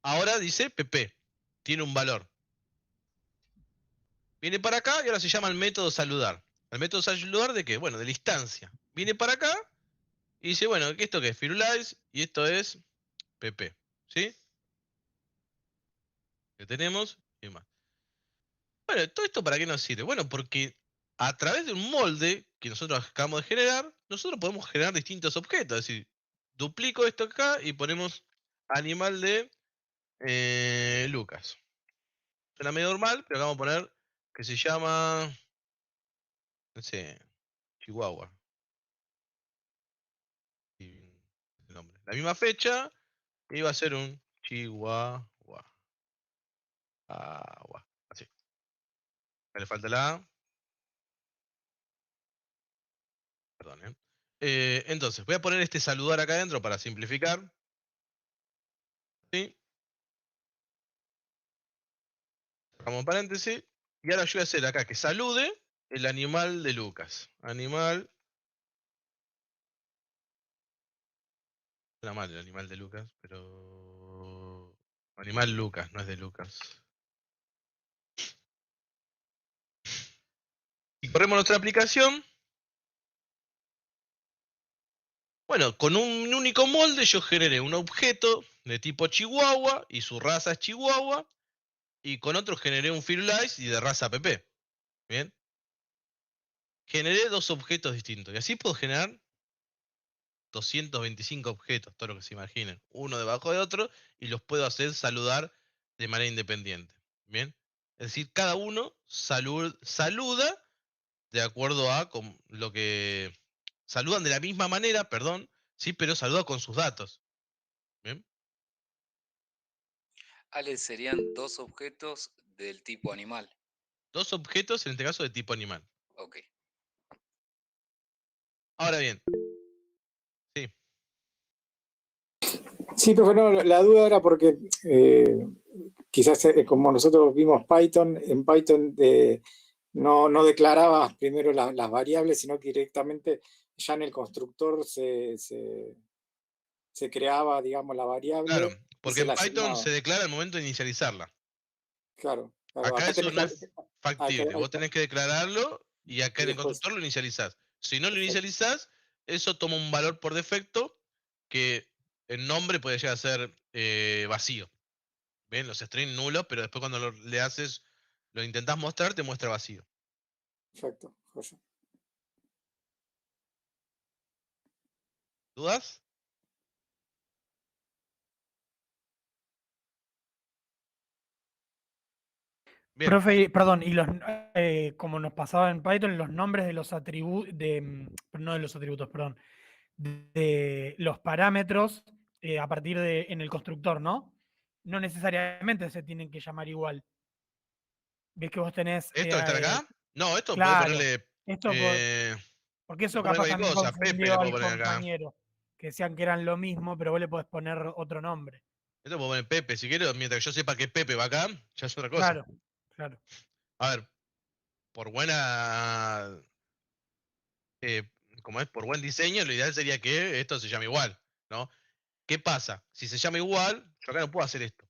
Ahora dice PP, tiene un valor. Viene para acá y ahora se llama el método saludar. ¿El método saludar de qué? Bueno, de la instancia. Viene para acá y dice, bueno, ¿esto qué es? Firulais y esto es PP. ¿Sí? Que tenemos y más. Bueno, ¿todo esto para qué nos sirve? Bueno, porque a través de un molde que nosotros acabamos de generar, nosotros podemos generar distintos objetos. Es decir, duplico esto acá y ponemos animal de Lucas. Suena medio normal, pero acá vamos a poner que se llama, no sé, Chihuahua. Y el nombre. La misma fecha, iba a ser un Chihuahua. Así. Me le falta la A. Perdón, entonces, voy a poner este saludar acá adentro para simplificar. ¿Sí? Cerramos paréntesis. Y ahora yo voy a hacer acá que salude el animal de Lucas. Animal. Suena mal el animal de Lucas, pero. Animal Lucas, no es de Lucas. Y corremos nuestra aplicación. Bueno, con un único molde yo generé un objeto de tipo Chihuahua y su raza es Chihuahua. Y con otro generé un Firulais y de raza PP. Bien. Generé dos objetos distintos. Y así puedo generar 225 objetos, todo lo que se imaginen. Uno debajo de otro y los puedo hacer saludar de manera independiente. Bien. Es decir, cada uno saluda de acuerdo a lo que... Saludan de la misma manera, perdón, sí, pero saluda con sus datos. Bien. Ale, serían dos objetos del tipo animal. Dos objetos, en este caso, de tipo animal. Ok. Ahora bien. Sí. Sí, pero no, la duda era porque quizás como nosotros vimos Python, en Python no declarabas primero las variables, sino que directamente ya en el constructor se creaba, digamos, la variable. Claro, Porque en Python se declara al momento de inicializarla. Claro. Acá eso no es factible. Vos tenés que declararlo y acá en el después- constructor lo inicializás. Si no lo inicializás, eso toma un valor por defecto que el nombre puede llegar a ser vacío. ¿Ven? Los strings nulos, pero después cuando le haces, lo intentás mostrar, te muestra vacío. Perfecto, joya. ¿Dudas? Bien. Profe, perdón, y los, como nos pasaba en Python, los nombres de los atributos, no de los atributos, perdón, de los parámetros a partir de, en el constructor, ¿no? No necesariamente se tienen que llamar igual. ¿Ves que vos tenés... ¿Esto que está acá? No, esto claro, podés ponerle... esto porque eso poner capaz cualquier también cosa, Pepe le confundió puedo al poner acá. compañero, que decían que eran lo mismo, pero vos le podés poner otro nombre. Esto puedo poner Pepe, si quiero, mientras que yo sepa que Pepe va acá, ya es otra cosa. Claro, claro. A ver, por buena... como es, por buen diseño, lo ideal sería que esto se llame igual, ¿no? ¿Qué pasa? Si se llama igual, yo acá no puedo hacer esto.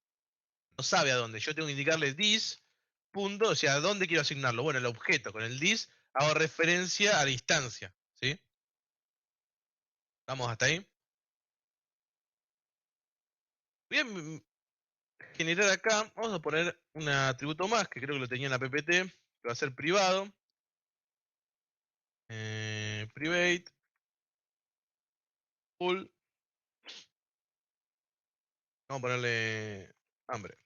No sabe a dónde. Yo tengo que indicarle this, punto, o sea, ¿a dónde quiero asignarlo? Bueno, el objeto. Con el this hago referencia a la instancia, ¿sí? ¿Vamos hasta ahí? Voy a generar acá, vamos a poner un atributo más, que creo que lo tenía en la PPT, que va a ser privado. Private. Full. Vamos a ponerle hambre.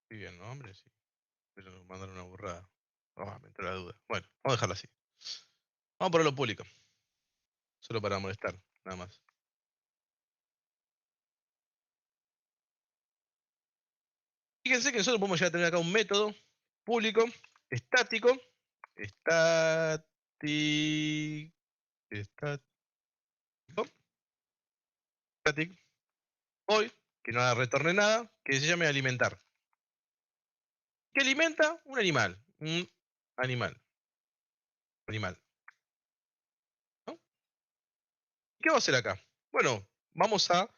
Sí, bien, ¿no? Hambre, sí. Pero mandar una burrada. Me entró la duda. Bueno, vamos a dejarlo así. Vamos a ponerlo público. Solo para molestar, nada más. Fíjense que nosotros podemos llegar a tener acá un método público, estático, static void, que no retorne nada, que se llame alimentar. ¿Qué alimenta? Un animal. Un animal. Animal. ¿No? ¿Qué va a hacer acá? Bueno, vamos a...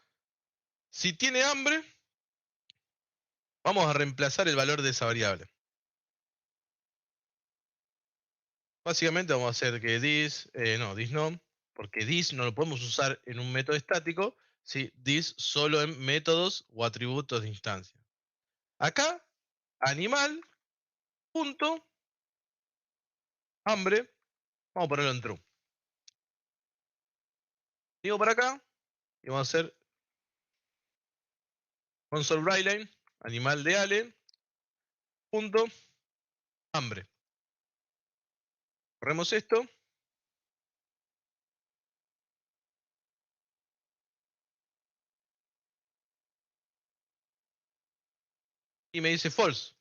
Si tiene hambre, vamos a reemplazar el valor de esa variable. Básicamente vamos a hacer que this no, porque this no lo podemos usar en un método estático, ¿sí? This solo en métodos o atributos de instancia. Acá, animal, punto, hambre, vamos a ponerlo en true. Digo para acá y vamos a hacer console writeline, animal de ale, punto, hambre. Corremos esto. Y me dice false.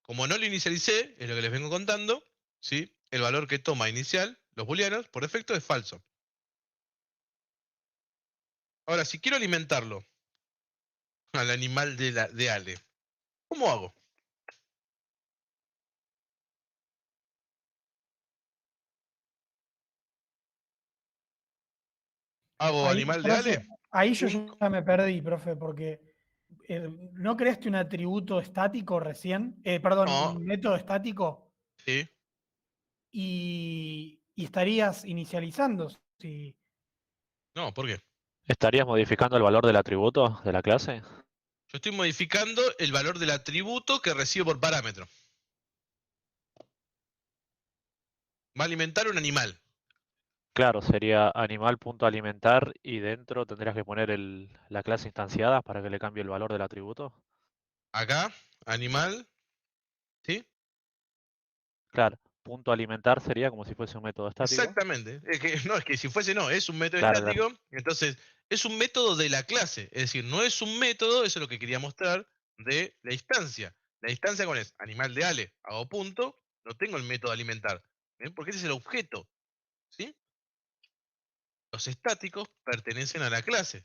Como no lo inicialicé, es lo que les vengo contando, ¿sí? El valor que toma inicial, los booleanos, por defecto es falso. Ahora, si quiero alimentarlo al animal de Ale, ¿cómo hago? ¿Hago Ahí, animal de profe, Ale? ahí yo ya me perdí, profe, porque ¿no creaste un atributo estático recién? Perdón, No. un método estático Sí. y estarías inicializando. Si... No, ¿por qué? ¿Estarías modificando el valor del atributo de la clase? Yo estoy modificando el valor del atributo que recibo por parámetro. Va a alimentar un animal. Claro, sería animal.alimentar y dentro tendrías que poner la clase instanciada para que le cambie el valor del atributo. Acá, animal. ¿Sí? Claro, punto alimentar sería como si fuese un método estático. Exactamente. Es que si fuese no, es un método Claro, estático. Entonces, es un método de la clase. Es decir, no es un método, eso es lo que quería mostrar, de la instancia. La instancia con es animal de Ale, hago punto, no tengo el método alimentar. ¿Ven? Porque ese es el objeto. ¿Sí? Los estáticos pertenecen a la clase.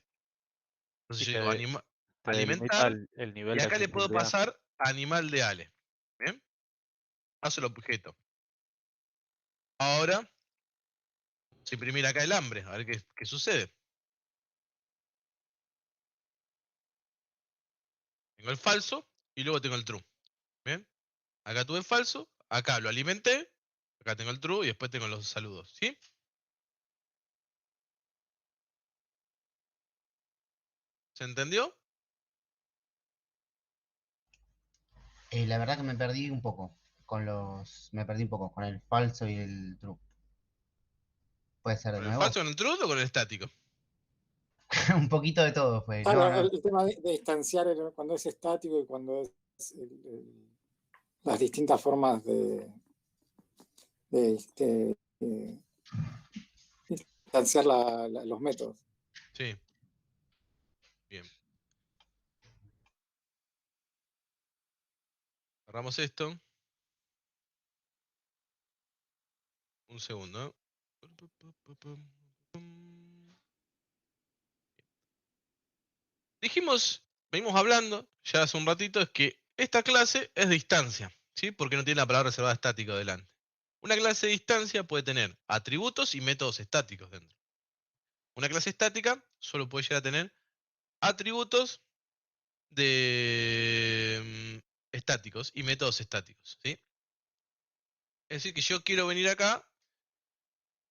Entonces Y yo digo te delimita alimentar el nivel y de acá le puedo accesibilidad. pasar animal de Ale. ¿Bien? Paso el objeto. Ahora imprimir acá el hambre, a ver qué sucede. Tengo el falso y luego tengo el true. ¿Bien? Acá tuve el falso, acá lo alimenté, acá tengo el true y después tengo los saludos. ¿Sí? ¿Se entendió? La verdad que me perdí un poco me perdí un poco con el falso y el true. ¿Puede ser de ¿Con el nuevo? falso, con el true o con el estático? Un poquito de todo fue. Claro, No. el tema de distanciar cuando es estático y cuando es las distintas formas de distanciar los métodos. Sí. Bien. Cerramos esto. Un segundo. Venimos hablando ya hace un ratito, es que esta clase es distancia, ¿sí? Porque no tiene la palabra reservada estático delante. Una clase de distancia puede tener atributos y métodos estáticos dentro. Una clase estática solo puede llegar a tener atributos estáticos y métodos estáticos, ¿sí? Es decir, que yo quiero venir acá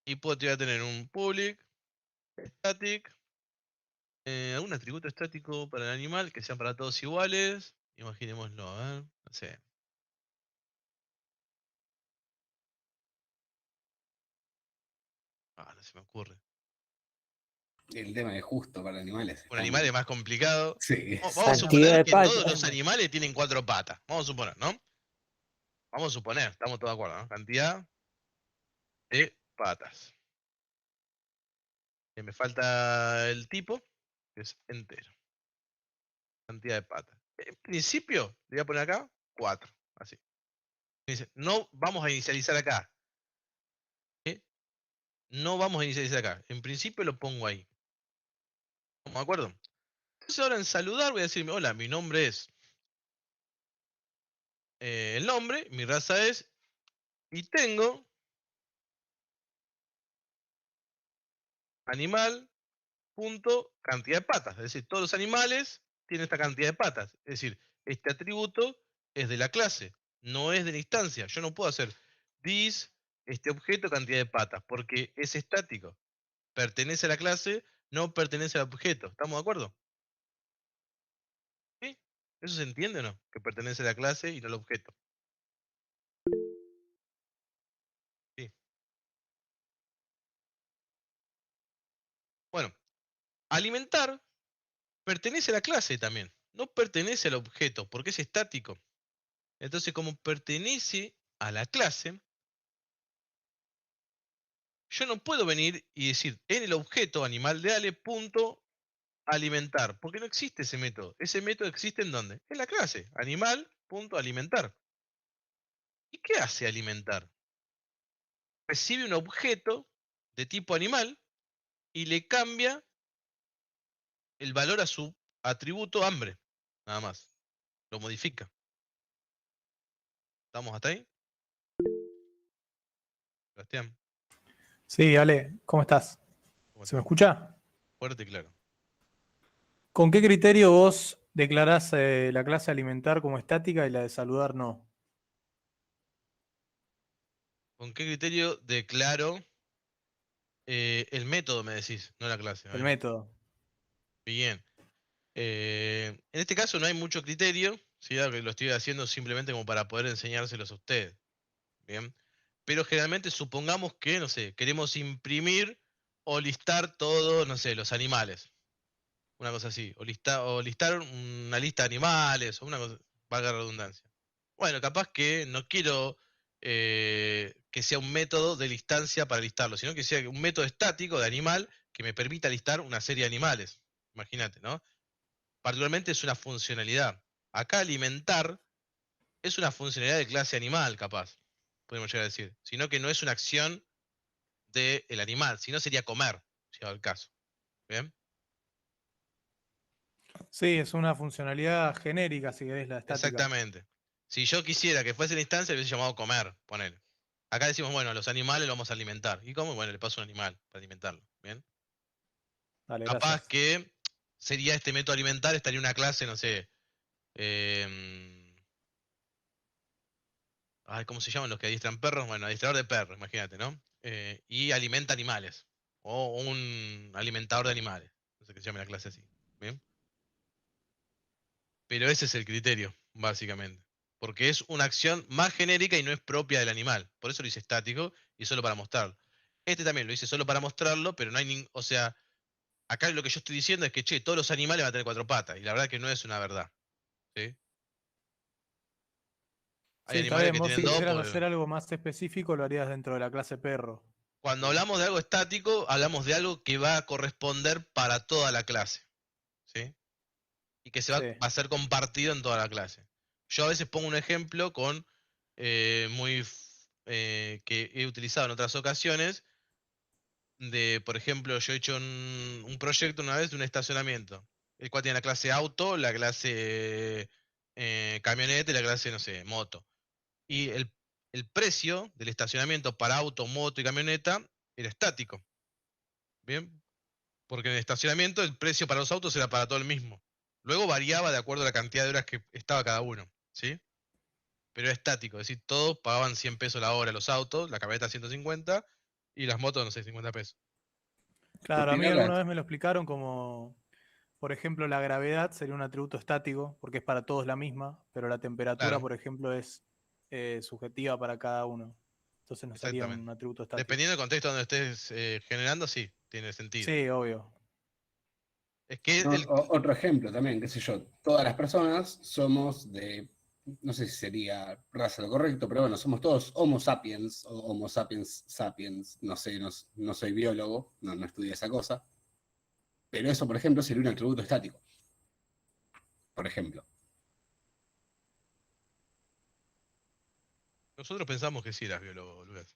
y puedo llegar a tener un public, static, algún atributo estático para el animal que sean para todos iguales. Imaginémoslo, a ver, no sé. No se me ocurre. El tema es justo para animales. Un animal es más complicado. Sí. Vamos a suponer que todos los animales tienen 4 patas. Vamos a suponer, ¿no? Vamos a suponer, estamos todos de acuerdo, ¿no? Cantidad de patas. Me falta el tipo, que es entero. Cantidad de patas. En principio, le voy a poner acá 4. Así. Dice, no vamos a inicializar acá. No vamos a inicializar acá. En principio lo pongo ahí. ¿Estamos de acuerdo? Entonces ahora en saludar voy a decirme, hola, mi nombre es el nombre, mi raza es, y tengo animal, punto, cantidad de patas. Es decir, todos los animales tienen esta cantidad de patas. Es decir, este atributo es de la clase, no es de la instancia. Yo no puedo hacer this, este objeto, cantidad de patas, porque es estático. Pertenece a la clase, no pertenece al objeto. ¿Estamos de acuerdo? ¿Sí? ¿Eso se entiende o no? Que pertenece a la clase y no al objeto. Sí. Bueno, alimentar pertenece a la clase también. No pertenece al objeto, porque es estático. Entonces, como pertenece a la clase, yo no puedo venir y decir en el objeto animal de Ale punto alimentar, porque no existe ese método. Ese método existe en dónde? En la clase, animal punto alimentar. ¿Y qué hace alimentar? Recibe un objeto de tipo animal y le cambia el valor a su atributo hambre, nada más. Lo modifica. ¿Estamos hasta ahí? Sebastián, Sí, Ale, ¿cómo estás? ¿cómo ¿Se me estás? escucha? Fuerte y claro. ¿Con qué criterio vos declarás la clase alimentar como estática y la de saludar no? ¿Con qué criterio declaro el método, me decís, no la clase? El método. Bien. En este caso no hay mucho criterio, ¿sí? Dado que lo estoy haciendo simplemente como para poder enseñárselos a ustedes. Bien. Pero generalmente supongamos que, no sé, queremos imprimir o listar todos, no sé, los animales. Una cosa así. O listar una lista de animales, o una cosa, valga la redundancia. Bueno, capaz que no quiero que sea un método de listancia para listarlo, sino que sea un método estático de animal que me permita listar una serie de animales. Imagínate, ¿no? Particularmente es una funcionalidad. Acá alimentar es una funcionalidad de clase animal, capaz, podemos llegar a decir. Sino que no es una acción del animal, sino sería comer, si va el caso. ¿Bien? Sí, es una funcionalidad genérica, si querés, la estática. Exactamente. Si yo quisiera que fuese la instancia, le hubiese llamado comer, ponele. Acá decimos, bueno, a los animales los vamos a alimentar. ¿Y cómo? Bueno, le paso un animal para alimentarlo. ¿Bien? Dale, Capaz gracias. que sería este método alimentar, estaría una clase, no sé. em, Ay, ¿cómo se llaman los que adiestran perros? Bueno, adiestrador de perros, imagínate, ¿no? Y alimenta animales. O un alimentador de animales. No sé qué se llama la clase así. ¿Bien? Pero ese es el criterio, básicamente. Porque es una acción más genérica y no es propia del animal. Por eso lo hice estático y solo para mostrarlo. Este también lo hice solo para mostrarlo, pero no hay ningún. O sea, acá lo que yo estoy diciendo es que, che, todos los animales van a tener 4 patas. Y la verdad que no es una verdad. ¿Sí? Hay Sí, está animales bien. que Vos tienen si 2 quisieras porque. hacer algo más específico, lo harías dentro de la clase perro. Cuando hablamos de algo estático, hablamos de algo que va a corresponder para toda la clase. ¿Sí? Y que Sí. va a ser compartido en toda la clase. Yo a veces pongo un ejemplo con que he utilizado en otras ocasiones de, por ejemplo, yo he hecho un proyecto una vez de un estacionamiento, el cual tiene la clase auto, la clase camioneta y la clase, no sé, moto. Y el precio del estacionamiento para auto, moto y camioneta era estático, ¿bien? Porque en el estacionamiento el precio para los autos era para todo el mismo. Luego variaba de acuerdo a la cantidad de horas que estaba cada uno, ¿sí? Pero era estático, es decir, todos pagaban 100 pesos la hora los autos, la camioneta 150 y las motos, no sé, 50 pesos. Claro, a mí Tirar alguna vez me lo explicaron como, por ejemplo, la gravedad sería un atributo estático, porque es para todos la misma, pero la temperatura, Claro, por ejemplo, es subjetiva para cada uno. Entonces no sería un exactamente. atributo estático. Dependiendo del contexto donde estés generando, sí, tiene sentido. Sí, obvio. Es que No, otro ejemplo también, qué sé yo, todas las personas somos de, no sé si sería raza lo correcto, pero bueno, somos todos Homo sapiens o Homo sapiens sapiens, no sé, no soy biólogo, no estudié esa cosa, pero eso, por ejemplo, sería un atributo estático, por ejemplo. nosotros pensamos que sí eras biólogo, Lucas.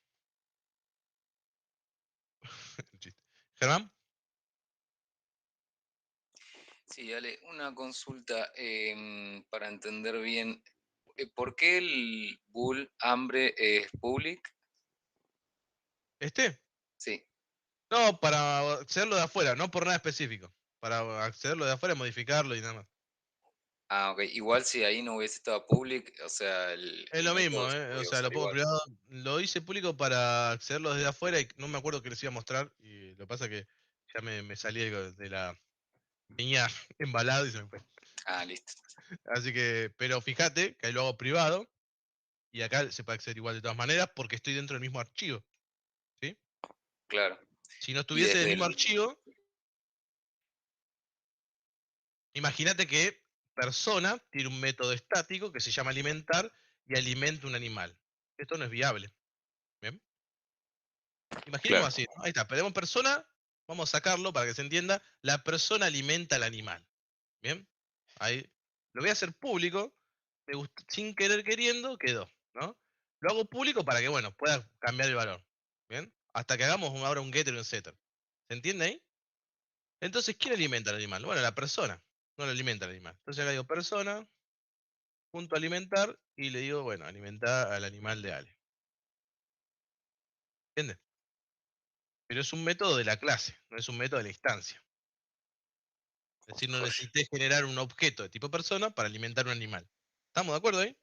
Un chiste. Germán, Sí, dale, una consulta para entender bien. ¿Por qué el bull hambre es public? ¿este? Sí. No, para accederlo de afuera, no por nada específico. Para accederlo de afuera, modificarlo y nada más. Ah, ok. Igual si ahí no hubiese estado public, o sea, Es el lo método mismo, se ¿eh? O podía sea, lo usar pongo igual. privado. Lo hice público para accederlo desde afuera y no me acuerdo que les iba a mostrar. Y lo que pasa es que ya me salí de la niña embalado y se me fue. Ah, listo. Así que, pero fíjate que ahí lo hago privado y acá se puede acceder igual de todas maneras porque estoy dentro del mismo archivo. ¿Sí? Claro. Si no Y estuviese en el desde mismo el... archivo, imagínate que persona tiene un método estático que se llama alimentar y alimenta un animal. Esto no es viable. ¿Bien? Imaginemos Claro. así, ¿no? Ahí está, tenemos persona, vamos a sacarlo para que se entienda, la persona alimenta al animal. ¿Bien? Ahí lo voy a hacer público, sin querer queriendo, quedó, ¿no? Lo hago público para que, bueno, pueda cambiar el valor. ¿Bien? Hasta que hagamos ahora un getter y un setter. ¿Se entiende ahí? Entonces, ¿quién alimenta al animal? Bueno, la persona. No lo alimenta al animal. Entonces acá digo persona, punto alimentar, y le digo, bueno, alimentar al animal de Ale. ¿Entiendes? Pero es un método de la clase, no es un método de la instancia. Es decir, no Joya. necesité generar un objeto de tipo persona para alimentar un animal. ¿Estamos de acuerdo ahí?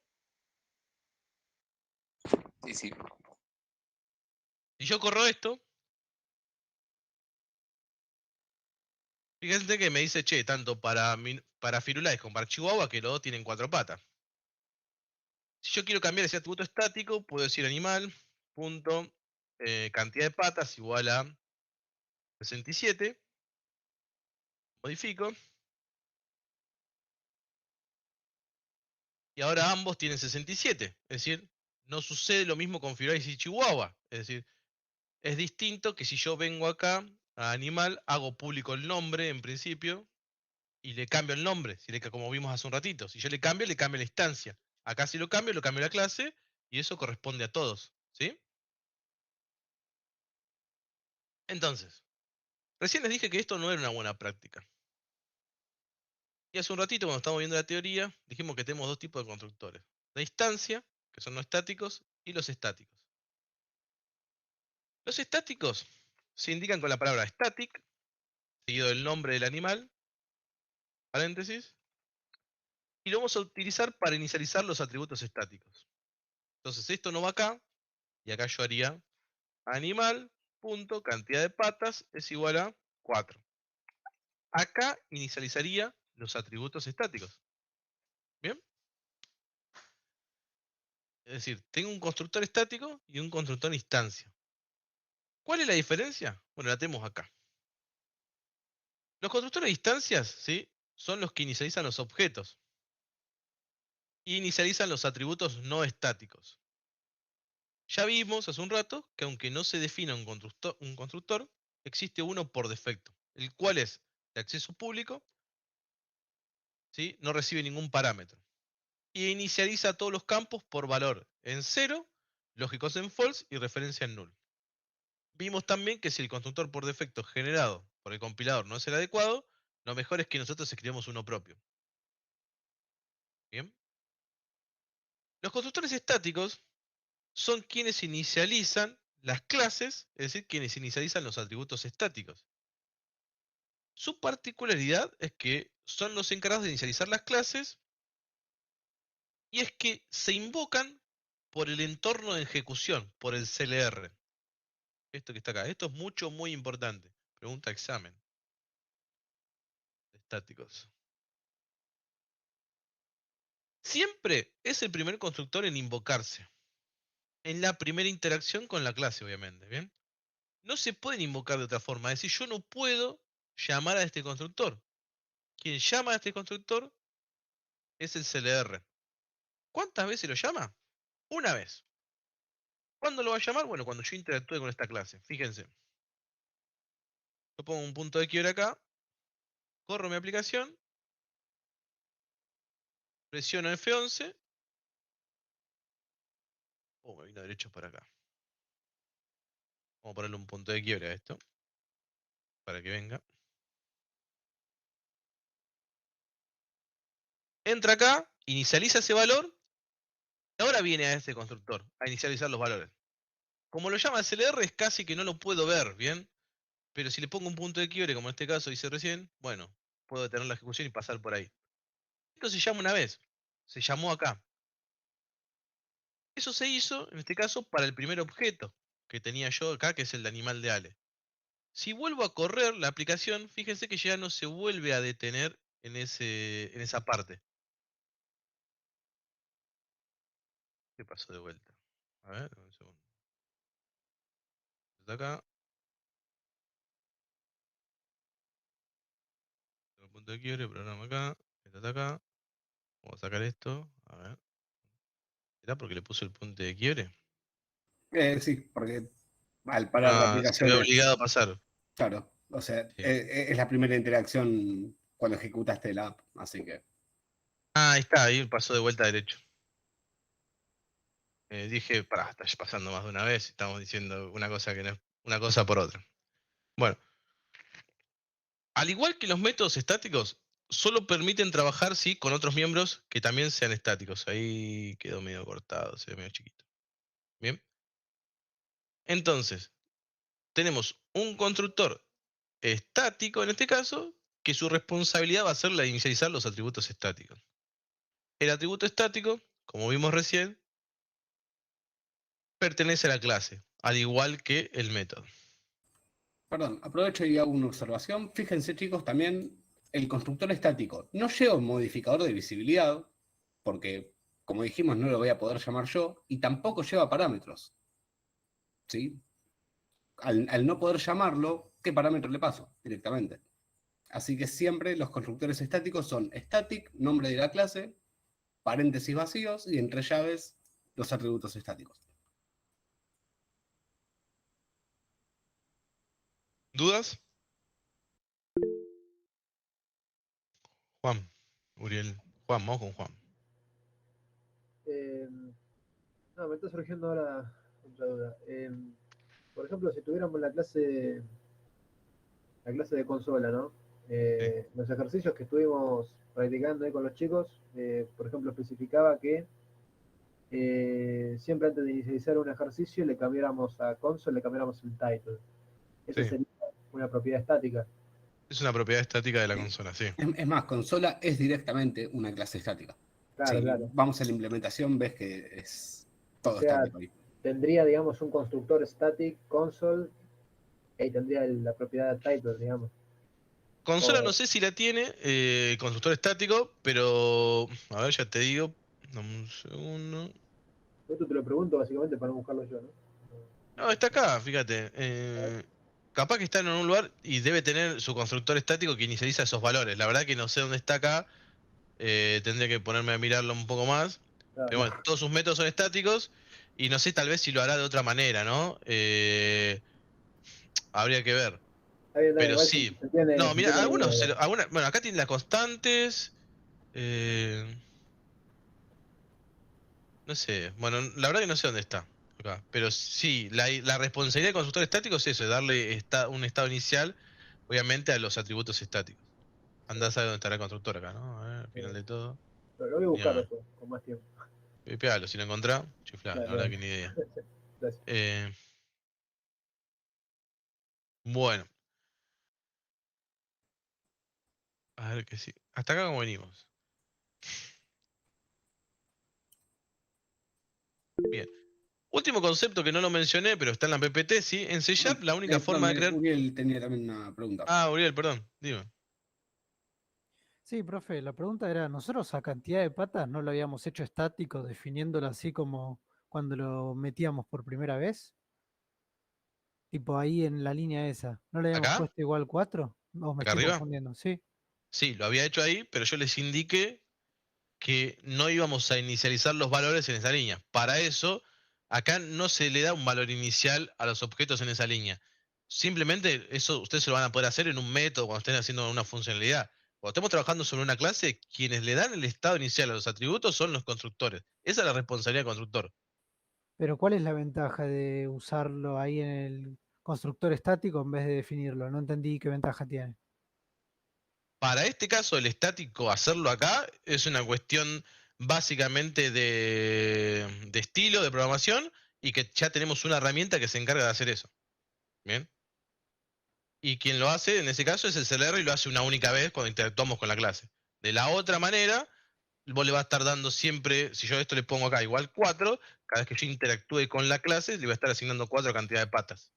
Sí, sí. Si yo corro esto, fíjense que me dice, che, tanto para Firulais como para Chihuahua, que los dos tienen 4 patas. Si yo quiero cambiar ese atributo estático, puedo decir animal, punto, cantidad de patas igual a 67. Modifico. Y ahora ambos tienen 67. Es decir, no sucede lo mismo con Firulais y Chihuahua. Es decir, es distinto que si yo vengo acá a animal, hago público el nombre en principio y le cambio el nombre, como vimos hace un ratito. Si yo le cambio la instancia. Acá si lo cambio la clase y eso corresponde a todos. ¿Sí? Entonces, recién les dije que esto no era una buena práctica. Y hace un ratito, cuando estábamos viendo la teoría, dijimos que tenemos dos tipos de constructores. La instancia, que son no estáticos, y los estáticos. Los estáticos se indican con la palabra static, seguido del nombre del animal, paréntesis, y lo vamos a utilizar para inicializar los atributos estáticos. Entonces esto no va acá, y acá yo haría animal, punto, cantidad de patas es igual a 4. Acá inicializaría los atributos estáticos. ¿Bien? Es decir, tengo un constructor estático y un constructor instancia. ¿Cuál es la diferencia? Bueno, la tenemos acá. Los constructores de instancias, ¿sí?, son los que inicializan los objetos y inicializan los atributos no estáticos. Ya vimos hace un rato que aunque no se defina un constructor, existe uno por defecto, el cual es de acceso público, ¿sí?, no recibe ningún parámetro. Y inicializa todos los campos por valor en 0, lógicos en false y referencia en null. Vimos también que si el constructor por defecto generado por el compilador no es el adecuado, lo mejor es que nosotros escribamos uno propio. ¿Bien? Los constructores estáticos son quienes inicializan las clases, es decir, quienes inicializan los atributos estáticos. Su particularidad es que son los encargados de inicializar las clases y es que se invocan por el entorno de ejecución, por el CLR. Esto que está acá. Esto es muy importante. Pregunta examen. Estáticos. Siempre es el primer constructor en invocarse. En la primera interacción con la clase, obviamente. ¿Bien? No se pueden invocar de otra forma. Es decir, yo no puedo llamar a este constructor. Quien llama a este constructor es el CLR. ¿Cuántas veces lo llama? Una vez. ¿Cuándo lo va a llamar? Bueno, cuando yo interactúe con esta clase. Fíjense. Yo pongo un punto de quiebre acá. Corro mi aplicación. Presiono F11. Me vino derecho para acá. Vamos a ponerle un punto de quiebre a esto. Para que venga. Entra acá. Inicializa ese valor. Y ahora viene a este constructor. A inicializar los valores. Como lo llama CLR es casi que no lo puedo ver, ¿bien? Pero si le pongo un punto de quiebre, como en este caso hice recién, bueno, puedo detener la ejecución y pasar por ahí. Esto se llama una vez. Se llamó acá. Eso se hizo, en este caso, para el primer objeto que tenía yo acá, que es el de animal de Ale. Si vuelvo a correr la aplicación, fíjense que ya no se vuelve a detener en esa parte. ¿Qué pasó de vuelta? A ver, un segundo. Está acá. El punto de quiebre, programa acá. Está acá. Vamos a sacar esto. A ver. ¿Será porque le puse el punto de quiebre? Sí, porque al parar la Se aplicación ve es, obligado a pasar. claro, o sea, Sí. es la primera interacción cuando ejecutaste la app, así que... Ahí está, ahí pasó de vuelta derecho. Dije, pará, está pasando más de una vez, estamos diciendo una cosa que no es una cosa por otra. Bueno, al igual que los métodos estáticos, solo permiten trabajar, sí, con otros miembros que también sean estáticos. Ahí quedó medio cortado, se ve medio chiquito. Bien. Entonces, tenemos un constructor estático, en este caso, que su responsabilidad va a ser la de inicializar los atributos estáticos. El atributo estático, como vimos recién, pertenece a la clase, al igual que el método. Perdón, aprovecho y hago una observación. Fíjense, chicos, también el constructor estático no lleva un modificador de visibilidad, porque, como dijimos, no lo voy a poder llamar yo, y tampoco lleva parámetros. ¿Sí? Al no poder llamarlo, ¿qué parámetro le paso? Directamente. Así que siempre los constructores estáticos son static, nombre de la clase, paréntesis vacíos y entre llaves los atributos estáticos. ¿Dudas? Juan, Uriel. Juan, vamos con Juan. No, me está surgiendo ahora otra duda. Por ejemplo, si tuviéramos la clase de consola, ¿no? Los ejercicios que estuvimos practicando ahí con los chicos, por ejemplo, especificaba que siempre antes de inicializar un ejercicio le cambiáramos a console, le cambiáramos el title. Esa Sí. sería una propiedad estática. Es una propiedad estática de la consola, sí. Es más, consola es directamente una clase estática. Claro, Si claro. vamos a la implementación, ves que es todo O sea, estático ahí. tendría, digamos, un constructor static console y tendría la propiedad title, digamos. Consola O- no sé si la tiene, constructor estático, pero. A ver, ya te digo. Dame un segundo. Esto te lo pregunto básicamente para no buscarlo yo, ¿no? No, está acá, fíjate. Capaz que está en un lugar y debe tener su constructor estático que inicializa esos valores. La verdad que no sé dónde está acá. Tendría que ponerme a mirarlo un poco más. Pero bueno, todos sus métodos son estáticos. Y no sé tal vez si lo hará de otra manera, ¿no? Habría que ver. Está bien, Pero igual sí. se entiende- No, se mira, entiende la idea. bueno, acá tiene las constantes. No sé. Bueno, la verdad que no sé dónde está. Acá. Pero sí, la responsabilidad del constructor estático es eso, es darle un estado inicial, obviamente, a los atributos estáticos. Andá a saber dónde estará el constructor acá, ¿no? A ver, al final de todo. Lo voy a buscar Ya, después, con más tiempo. pegalo, si lo encontrás, chiflá, la Dale, verdad dale. que ni idea. Gracias. Bueno, a ver que sí. Hasta acá como venimos. Bien. Último concepto que no lo mencioné, pero está en la PPT, sí. En C Sharp la única forma de crear. Uriel tenía también una pregunta. Ah, Uriel, perdón, dime. Sí, profe, la pregunta era, ¿nosotros a cantidad de patas no lo habíamos hecho estático, definiéndolo así como cuando lo metíamos por primera vez? Tipo ahí en la línea esa. ¿No le habíamos ¿Acá? puesto igual 4? ¿O me ¿Acá estoy arriba? confundiendo? Sí. Sí, lo había hecho ahí, pero yo les indiqué que no íbamos a inicializar los valores en esa línea. Para eso, acá no se le da un valor inicial a los objetos en esa línea. Simplemente eso ustedes se lo van a poder hacer en un método cuando estén haciendo una funcionalidad. Cuando estemos trabajando sobre una clase, quienes le dan el estado inicial a los atributos son los constructores. Esa es la responsabilidad del constructor. Pero ¿cuál es la ventaja de usarlo ahí en el constructor estático en vez de definirlo? No entendí qué ventaja tiene. Para este caso, el estático, hacerlo acá, es una cuestión básicamente de estilo, de programación, y que ya tenemos una herramienta que se encarga de hacer eso. Bien. Y quien lo hace, en ese caso, es el CLR y lo hace una única vez cuando interactuamos con la clase. De la otra manera, vos le vas a estar dando siempre, si yo esto le pongo acá igual 4, cada vez que yo interactúe con la clase, le voy a estar asignando 4 cantidad de patas.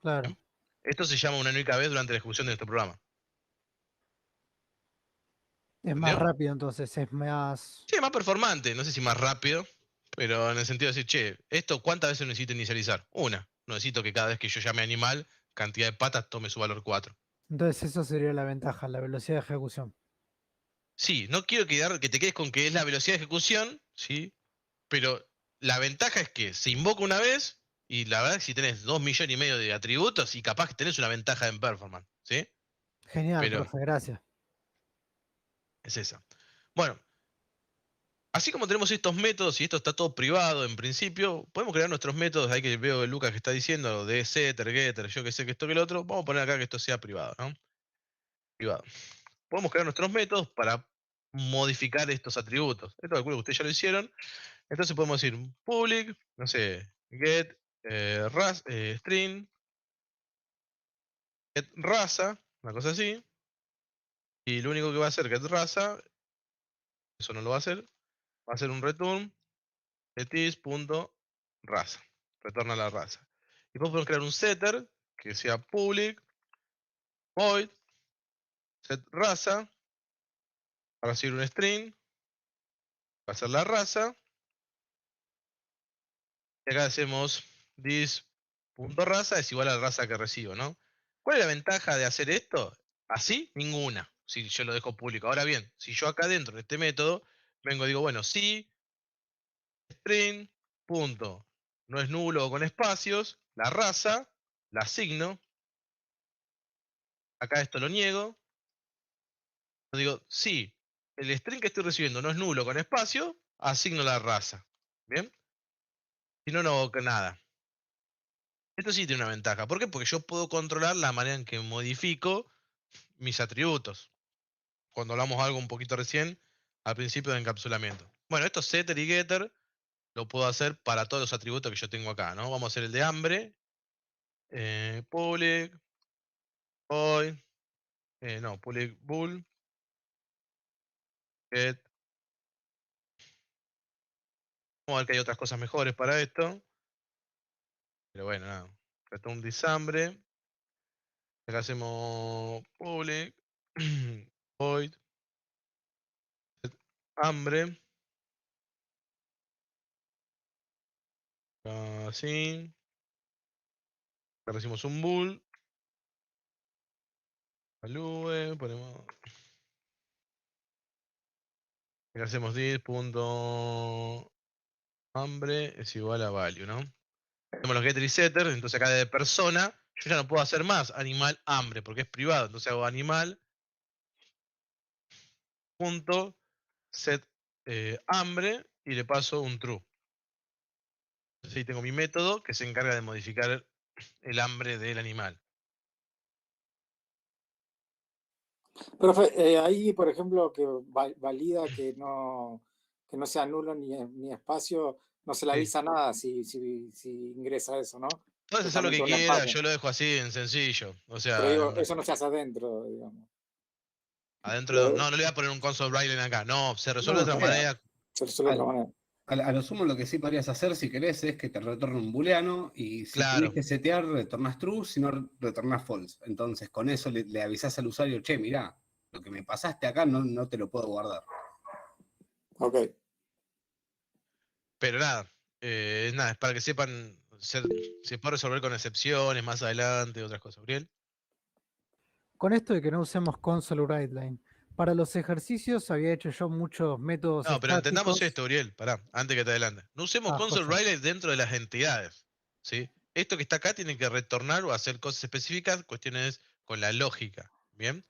Claro. Esto se llama una única vez durante la ejecución de nuestro programa. Es más ¿Entendió? rápido entonces, es más... Sí, más performante, no sé si más rápido, pero en el sentido de decir, che, ¿esto cuántas veces necesito inicializar? Una. No necesito que cada vez que yo llame animal, cantidad de patas tome su valor 4. Entonces eso sería la ventaja, la velocidad de ejecución. Sí, no quiero que te quedes con que es la velocidad de ejecución, ¿sí? Pero la ventaja es que se invoca una vez y la verdad es que si tenés 2,5 millones de atributos y capaz que tenés una ventaja en performance, ¿sí? Genial, Pero profe, gracias. es esa. Bueno, así como tenemos estos métodos y esto está todo privado en principio, podemos crear nuestros métodos. Ahí que veo el Lucas que está diciendo de setter, getter, yo que sé que esto que el otro. Vamos a poner acá que esto sea privado, ¿no? Privado. Podemos crear nuestros métodos para modificar estos atributos. Esto calculo que ustedes ya lo hicieron. Entonces podemos decir public, no sé, get string, get raza, una cosa así. Y lo único que va a hacer get raza, eso no lo va a hacer, va a ser un return getis.raza. Retorna la raza. Y después podemos crear un setter que sea public void set raza para recibir un string, va a ser la raza. Y acá hacemos this.raza es igual a la raza que recibo, ¿no? ¿Cuál es la ventaja de hacer esto? Así, ninguna, si yo lo dejo público. Ahora bien, si yo acá dentro de este método vengo y digo, bueno, si string, punto, no es nulo o con espacios, la raza, la asigno, acá esto lo niego, digo, si el string que estoy recibiendo no es nulo con espacio, asigno la raza, ¿bien? Si no, no hago nada. Esto sí tiene una ventaja. ¿Por qué? Porque yo puedo controlar la manera en que modifico mis atributos. Cuando hablamos algo un poquito recién, al principio de encapsulamiento. Bueno, esto setter y getter lo puedo hacer para todos los atributos que yo tengo acá, ¿no? Vamos a hacer el de hambre. Public, void, no, public bool, get. Vamos a ver que hay otras cosas mejores para esto. Pero bueno, nada. Return dishambre. Acá hacemos public, void, set hambre. Así. Acá hacemos un bool. Value, ponemos. Acá hacemos this.hambre es igual a value, ¿no? Tenemos los getter y setter, entonces acá de persona, yo ya no puedo hacer más animal hambre, porque es privado, entonces hago animal punto set hambre y le paso un true. Entonces ahí tengo mi método que se encarga de modificar el hambre del animal. Profe, ahí, por ejemplo, que valida que no sea nulo ni espacio, no se le Sí. avisa nada si ingresa eso, ¿no? Puedes hacer lo que Justamente un quieras, empate. yo lo dejo así en sencillo. O Pero sea, digo, eso no se hace adentro, digamos. adentro, no le voy a poner un console writing acá, no, se resuelve de No, otra manera. Se resuelve de otra manera. A lo sumo lo que sí podrías hacer si querés es que te retorne un booleano y si Claro. tenés que setear retornas true, si no retornas false. Entonces con eso le avisás al usuario, che, mirá, lo que me pasaste acá no te lo puedo guardar. Ok. Pero nada, es para que sepan, se puede resolver con excepciones más adelante, otras cosas. Uriel. Con esto de que no usemos console writeline, para los ejercicios había hecho yo muchos métodos No, pero entendamos estáticos. esto, Uriel, pará, antes que te adelante. No usemos console joya. writeline dentro de las entidades, ¿sí? Esto que está acá tiene que retornar o hacer cosas específicas, cuestiones con la lógica, ¿bien?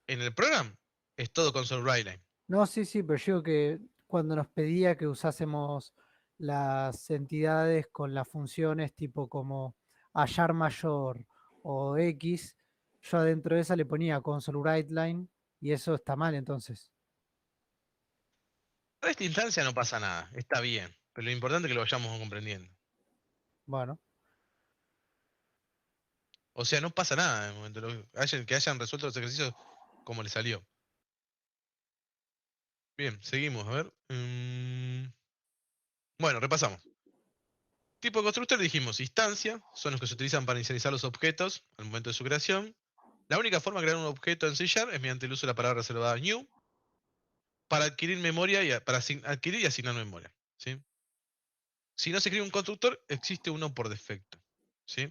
En el programa es todo console writeline. No, sí, pero yo digo que cuando nos pedía que usásemos las entidades con las funciones tipo como hallar mayor o X, yo adentro de esa le ponía console writeline y eso está mal entonces. En esta instancia no pasa nada, está bien, pero lo importante es que lo vayamos comprendiendo. Bueno. O sea, no pasa nada en el momento que hayan resuelto los ejercicios como les salió. Bien, seguimos, a ver. Bueno, repasamos. Tipo de constructor dijimos, instancia, son los que se utilizan para inicializar los objetos al momento de su creación. La única forma de crear un objeto en C# es mediante el uso de la palabra reservada new para adquirir memoria y para adquirir y asignar memoria, ¿sí? Si no se escribe un constructor, existe uno por defecto, ¿sí?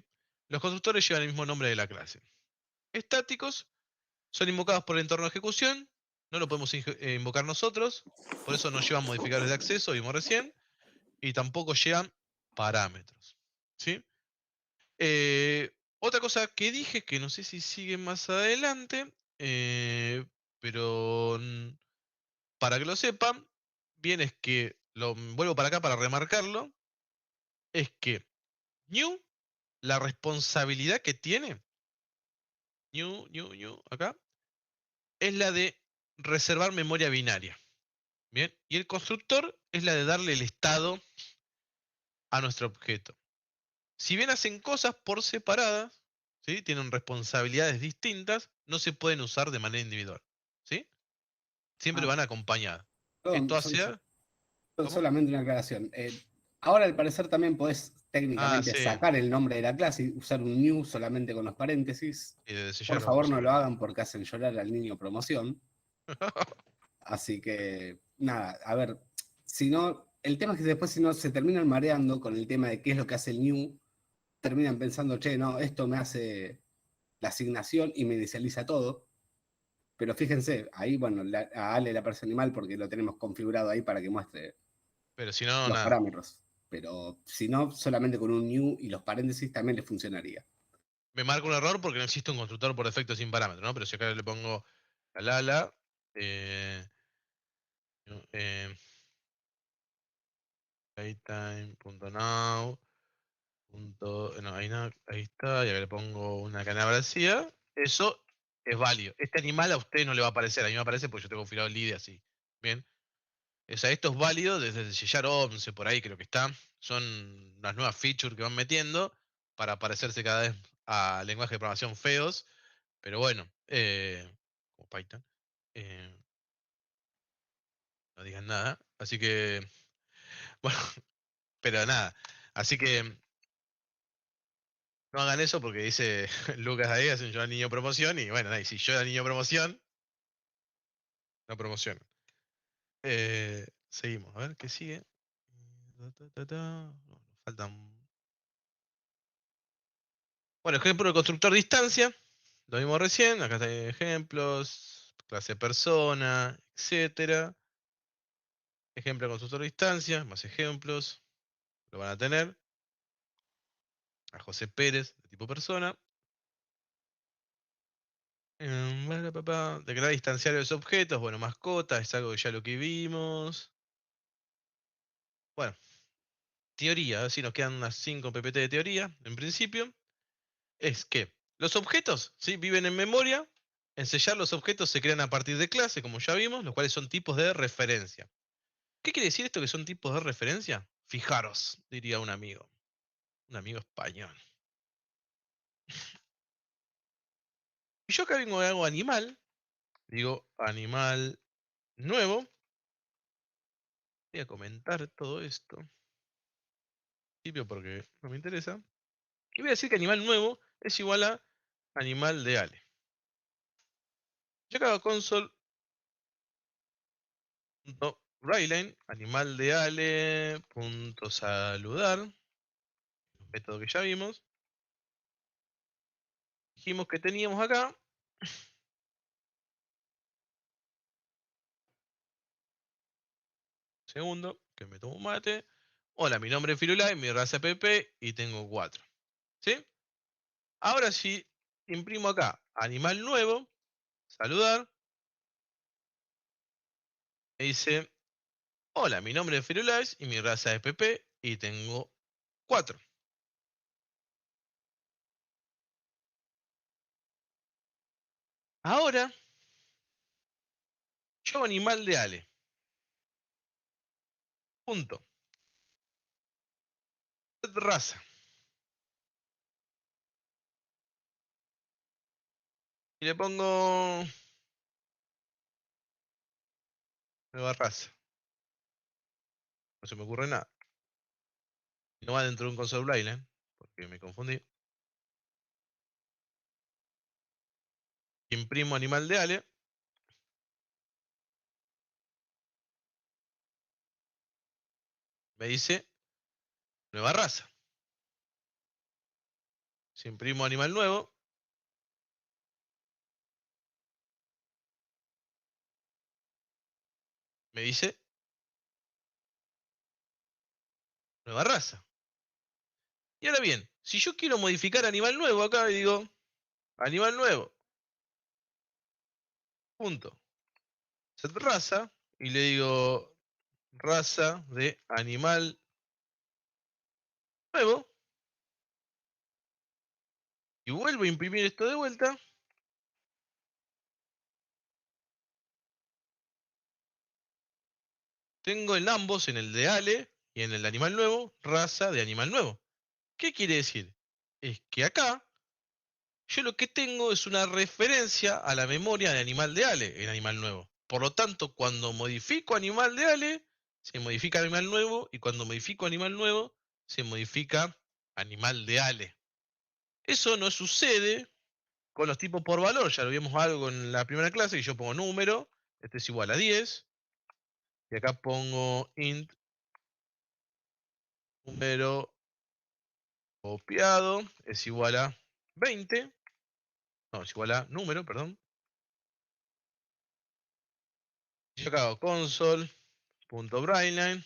Los constructores llevan el mismo nombre de la clase. Estáticos son invocados por el entorno de ejecución, no lo podemos invocar nosotros, por eso no llevan modificadores de acceso, vimos recién, y tampoco llevan parámetros, ¿sí? Otra cosa que dije, que no sé si sigue más adelante, pero para que lo sepan, bien es que, lo vuelvo para acá para remarcarlo, es que new, la responsabilidad que tiene, new, acá, es la de reservar memoria binaria. Bien, y el constructor es la de darle el estado a nuestro objeto. Si bien hacen cosas por separadas, ¿sí? Tienen responsabilidades distintas, no se pueden usar de manera individual, ¿sí? Siempre van acompañadas. Perdón, Esto hace... solamente una aclaración. Ahora al parecer también podés técnicamente sí. sacar el nombre de la clase y usar un new solamente con los paréntesis. Y desde Por ya favor lo no lo hagan porque hacen llorar al niño promoción. Así que, nada, a ver, si no, el tema es que después si no se terminan mareando con el tema de qué es lo que hace el new, terminan pensando, che, no, esto me hace la asignación y me inicializa todo. Pero fíjense, ahí, bueno, a Ale le aparece animal porque lo tenemos configurado ahí para que muestre Pero si no, los nada. parámetros. Pero si no, solamente con un new y los paréntesis también le funcionaría. Me marca un error porque no existe un constructor por defecto sin parámetro, ¿no? Pero si acá le pongo la playtime.now no, ahí está, y acá le pongo una cadena vacía, eso es válido. Este animal a usted no le va a aparecer, a mí me aparece porque yo tengo configurado el IDE así. Bien. O sea, esto es válido desde el sellar 11, por ahí creo que está. Son las nuevas features que van metiendo para parecerse cada vez a lenguajes de programación feos. Pero bueno, como Python. No digan nada. Así que, bueno, pero nada. Así que no hagan eso porque dice Lucas ahí, hacen yo al niño promoción. Y bueno, y si yo era niño promoción, no promociono. Seguimos, a ver qué sigue. No, nos faltan. Bueno, ejemplo de constructor distancia. Lo vimos recién. Acá están ejemplos. Clase persona, etcétera. Ejemplo de constructor distancia. Más ejemplos. Lo van a tener. A José Pérez, de tipo persona. Declarar distanciar los objetos. Bueno, mascotas. Es algo que ya lo que vimos. Bueno. Teoría. A ver si nos quedan unas 5 PPT de teoría. En principio. Es que los objetos, ¿sí?, viven en memoria. En sellar los objetos se crean a partir de clase, como ya vimos, los cuales son tipos de referencia. ¿Qué quiere decir esto que son tipos de referencia? Fijaros, diría un amigo español. Y yo acá vengo y hago animal, digo animal nuevo. Voy a comentar todo esto, en principio porque no me interesa. Y voy a decir que animal nuevo es igual a animal de Ale. Yo acá hago console.writeline, animal de Ale, punto saludar, método que ya vimos. Dijimos que teníamos acá segundo, que me tomo un mate. Hola, mi nombre es Firulai, mi raza es Pepe y tengo 4. ¿Sí? Ahora sí, imprimo acá animal nuevo, saludar. Me dice, hola, mi nombre es Firulai y mi raza es Pepe y tengo 4. Ahora, yo animal de Ale. Punto. Raza. Y le pongo nueva raza. No se me ocurre nada. No va dentro de un console.writeline, porque me confundí. Imprimo animal de Ale. Me dice nueva raza. Si imprimo animal nuevo, me dice nueva raza. Y ahora bien, si yo quiero modificar animal nuevo acá, y digo animal nuevo, punto, set raza, y le digo raza de animal nuevo, y vuelvo a imprimir esto de vuelta, tengo en ambos, en el de Ale y en el de animal nuevo, raza de animal nuevo. ¿Qué quiere decir? Es que acá yo lo que tengo es una referencia a la memoria de animal de Ale en animal nuevo. Por lo tanto, cuando modifico animal de Ale, se modifica animal nuevo, y cuando modifico animal nuevo, se modifica animal de Ale. Eso no sucede con los tipos por valor. Ya lo vimos algo en la primera clase, y yo pongo número, este es igual a 10, y acá pongo int número copiado es igual a 20, no, es igual a número, perdón. Yo acá hago console.writeline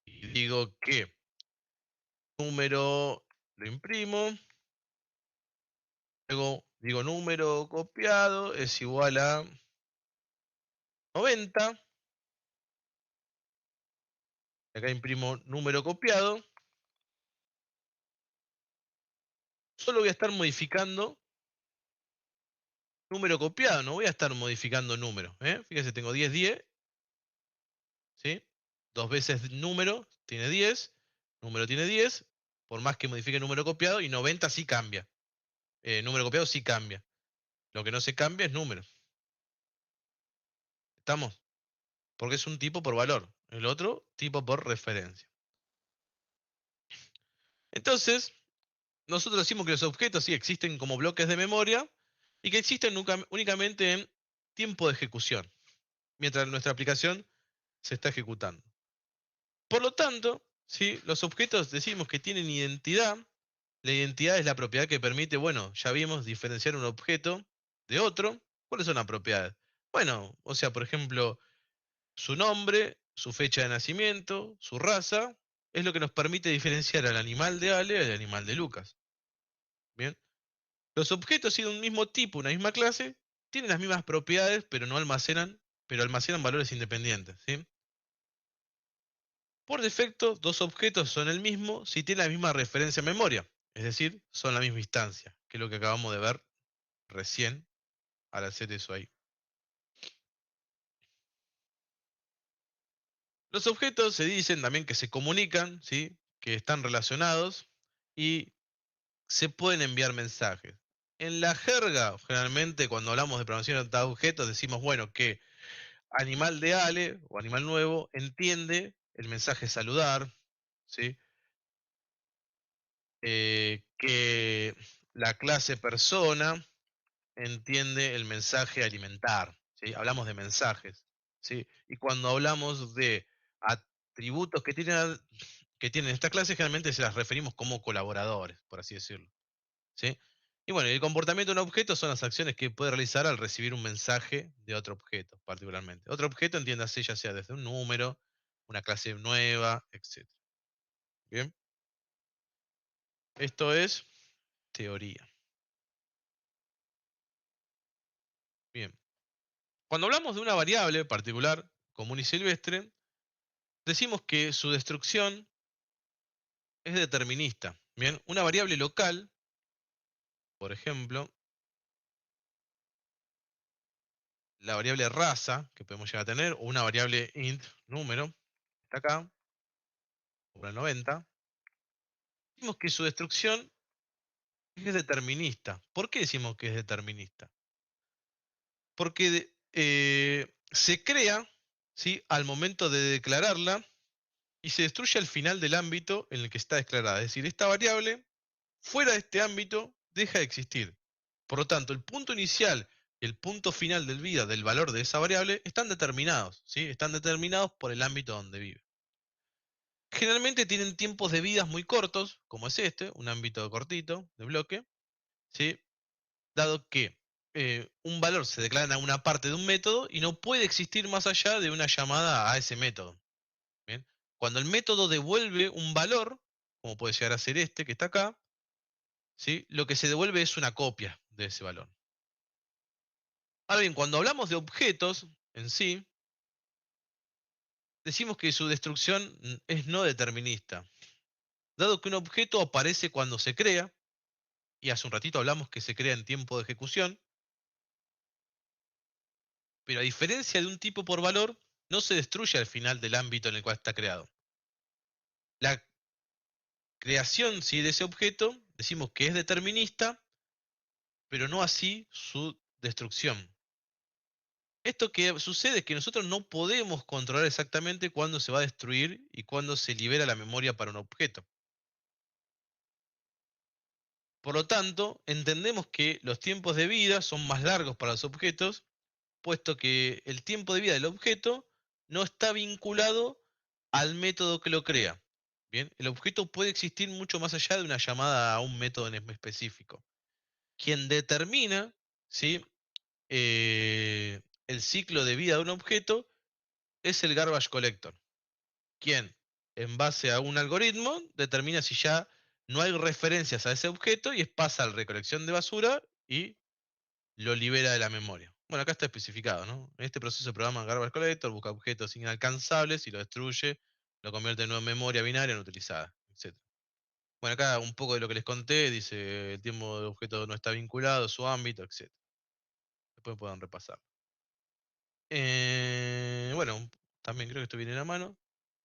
y digo que número lo imprimo, luego digo número copiado es igual a 90, acá imprimo número copiado. Solo voy a estar modificando número copiado, no voy a estar modificando número. Fíjense, tengo 10, 10, ¿sí? 2 veces número tiene 10, número tiene 10, por más que modifique el número copiado, y 90 sí cambia. Número copiado sí cambia. Lo que no se cambia es número. ¿Estamos? Porque es un tipo por valor. El otro, tipo por referencia. Entonces, nosotros decimos que los objetos sí existen como bloques de memoria y que existen únicamente en tiempo de ejecución, mientras nuestra aplicación se está ejecutando. Por lo tanto, ¿sí? Los objetos decimos que tienen identidad. La identidad es la propiedad que permite, bueno, ya vimos, diferenciar un objeto de otro. ¿Cuáles son las propiedades? Bueno, o sea, por ejemplo, su nombre, su fecha de nacimiento, su raza, es lo que nos permite diferenciar al animal de Ale del animal de Lucas. Bien. Los objetos de un mismo tipo, una misma clase, tienen las mismas propiedades, pero almacenan valores independientes, ¿sí? Por defecto, dos objetos son el mismo si tienen la misma referencia en memoria, es decir, son la misma instancia, que es lo que acabamos de ver recién al hacer eso ahí. Los objetos se dicen también que se comunican, ¿sí? Que están relacionados y se pueden enviar mensajes. En la jerga, generalmente cuando hablamos de programación de objetos, decimos, bueno, que animal de Ale o animal nuevo entiende el mensaje saludar, ¿sí? Que la clase persona entiende el mensaje alimentar, ¿sí? Hablamos de mensajes, ¿sí? Y cuando hablamos de atributos que tienen esta clase, generalmente se las referimos como colaboradores, por así decirlo, ¿sí? Y bueno, el comportamiento de un objeto son las acciones que puede realizar al recibir un mensaje de otro objeto, particularmente. Otro objeto, entiéndase, ya sea desde un número, una clase nueva, etc. Bien, esto es teoría. Bien, cuando hablamos de una variable particular, común y silvestre, decimos que su destrucción es determinista. Bien, una variable local, por ejemplo, la variable raza que podemos llegar a tener, o una variable int número, está acá, por el 90, decimos que su destrucción es determinista. ¿Por qué decimos que es determinista? Porque se crea, ¿sí? Al momento de declararla y se destruye al final del ámbito en el que está declarada. Es decir, esta variable, fuera de este ámbito, deja de existir. Por lo tanto, el punto inicial y el punto final del vida del valor de esa variable están determinados, ¿sí? Están determinados por el ámbito donde vive. Generalmente tienen tiempos de vidas muy cortos, como es este, un ámbito cortito de bloque, ¿sí? Dado que un valor se declara en una parte de un método y no puede existir más allá de una llamada a ese método. ¿Bien? Cuando el método devuelve un valor, como puede llegar a ser este que está acá, ¿sí? Lo que se devuelve es una copia de ese valor. Ahora bien, cuando hablamos de objetos en sí, decimos que su destrucción es no determinista. Dado que un objeto aparece cuando se crea, y hace un ratito hablamos que se crea en tiempo de ejecución, pero a diferencia de un tipo por valor, no se destruye al final del ámbito en el cual está creado. La creación, ¿sí? De ese objeto, decimos que es determinista, pero no así su destrucción. Esto que sucede es que nosotros no podemos controlar exactamente cuándo se va a destruir y cuándo se libera la memoria para un objeto. Por lo tanto, entendemos que los tiempos de vida son más largos para los objetos, puesto que el tiempo de vida del objeto no está vinculado al método que lo crea. Bien, el objeto puede existir mucho más allá de una llamada a un método en específico. Quien determina, ¿sí? El ciclo de vida de un objeto es el garbage collector, quien, en base a un algoritmo, determina si ya no hay referencias a ese objeto y pasa a la recolección de basura y lo libera de la memoria. Bueno, acá está especificado, ¿no? En este proceso de programa Garbage Collector busca objetos inalcanzables y lo destruye, lo convierte en una memoria binaria no utilizada, etc. Bueno, acá un poco de lo que les conté, dice el tiempo de objeto no está vinculado a su ámbito, etc. Después pueden repasar. Bueno, también creo que esto viene en la mano.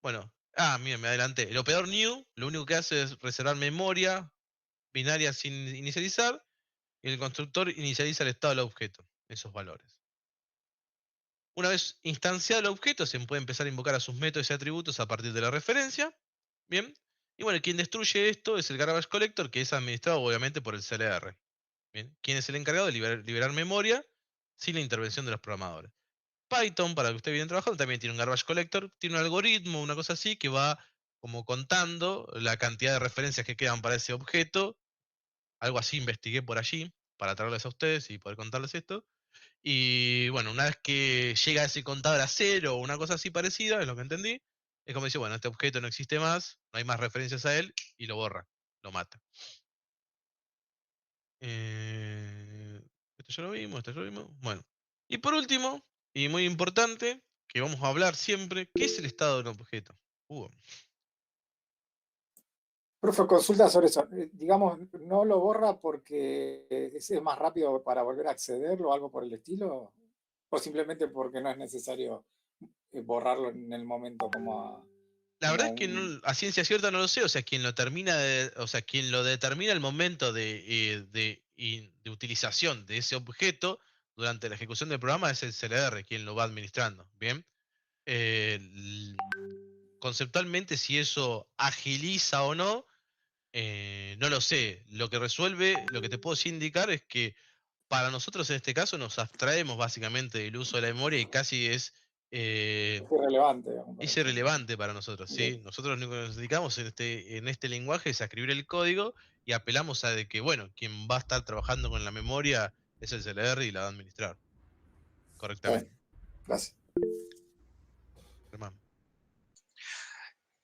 Bueno, mira, me adelanté. El operador new lo único que hace es reservar memoria binaria sin inicializar, y el constructor inicializa el estado del objeto, esos valores. Una vez instanciado el objeto, se puede empezar a invocar a sus métodos y atributos a partir de la referencia. Bien. Y bueno, quien destruye esto es el garbage collector, que es administrado obviamente por el CLR. Bien. Quien es el encargado de liberar memoria sin la intervención de los programadores. Python, para que usted bien trabajando, también tiene un garbage collector, tiene un algoritmo, una cosa así, que va como contando la cantidad de referencias que quedan para ese objeto. Algo así investigué por allí, para traerles a ustedes y poder contarles esto. Y bueno, una vez que llega ese contador a 0 o una cosa así parecida, es lo que entendí, es como dice, bueno, este objeto no existe más, no hay más referencias a él, y lo borra, lo mata. Esto ya lo vimos, esto ya lo vimos. Bueno, y por último, y muy importante, que vamos a hablar siempre, ¿qué es el estado de un objeto? Profe, consulta sobre eso. Digamos, ¿no lo borra porque es más rápido para volver a acceder o algo por el estilo? ¿O simplemente porque no es necesario borrarlo en el momento como La verdad es que a ciencia cierta no lo sé, o sea, quien lo quien lo determina el momento de utilización de ese objeto durante la ejecución del programa es el CLR, quien lo va administrando, ¿bien? Conceptualmente, si eso agiliza o no, no lo sé. Lo que resuelve, lo que te puedo sí indicar es que para nosotros en este caso nos abstraemos básicamente del uso de la memoria y casi es irrelevante. es irrelevante para nosotros, ¿sí? Nosotros lo único que nos dedicamos en este lenguaje es a escribir el código y apelamos a de que, bueno, quien va a estar trabajando con la memoria es el CLR y la va a administrar correctamente. Gracias. Germán.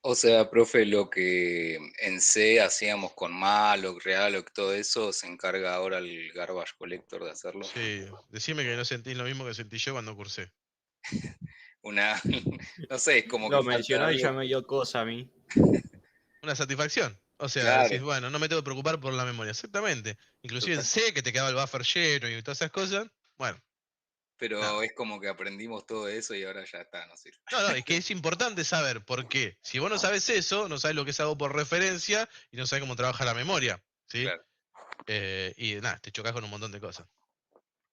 O sea, profe, lo que en C hacíamos con malloc, realloc, todo eso, se encarga ahora el garbage collector de hacerlo. Sí, decime que no sentís lo mismo que sentí yo cuando cursé. No sé, es como Lo que falta mencionó y ya algo. me dio cosa a mí. Una satisfacción. O sea, Claro. decís, bueno, no me tengo que preocupar por la memoria. Exactamente. Inclusive en Total. C, que te quedaba el buffer lleno y todas esas cosas. Bueno. Pero es como que aprendimos todo eso y ahora ya está, no sirve. No, es que es importante saber por qué. Si vos no sabes eso, no sabes lo que es algo por referencia y no sabes cómo trabaja la memoria. ¿Sí? Claro. Y nada, te chocas con un montón de cosas.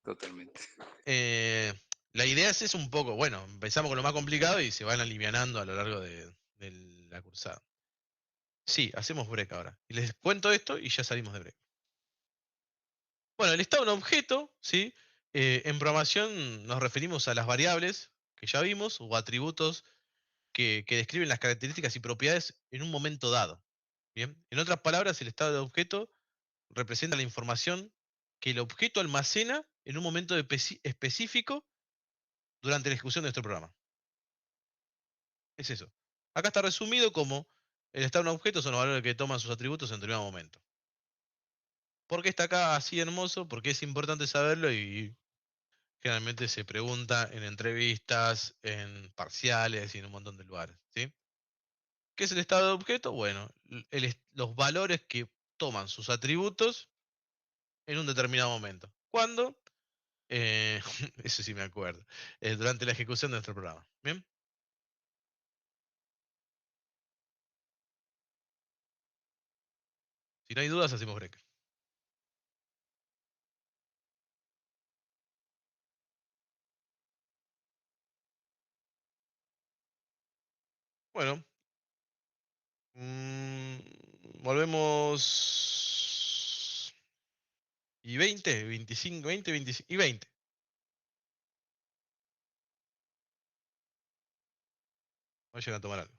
Totalmente. La idea es un poco, bueno, empezamos con lo más complicado y se van alivianando a lo largo de la cursada. Sí, hacemos break ahora. Y les cuento esto y ya salimos de break. Bueno, el estado de un objeto, ¿sí? En programación nos referimos a las variables que ya vimos o atributos que describen las características y propiedades en un momento dado. ¿Bien? En otras palabras, el estado del objeto representa la información que el objeto almacena en un momento específico durante la ejecución de nuestro programa. Es eso. Acá está resumido como el estado de un objeto son los valores que toman sus atributos en determinado momento. ¿Por qué está acá así hermoso? Porque es importante saberlo y generalmente se pregunta en entrevistas, en parciales y en un montón de lugares. ¿Sí? ¿Qué es el estado de objeto? Bueno, los valores que toman sus atributos en un determinado momento. ¿Cuándo? Eso sí me acuerdo. Durante la ejecución de nuestro programa. ¿Bien? Si no hay dudas, hacemos break. Bueno. Volvemos. ¿Y 20? 25, 20, 25 y 20. Vayan a tomar algo.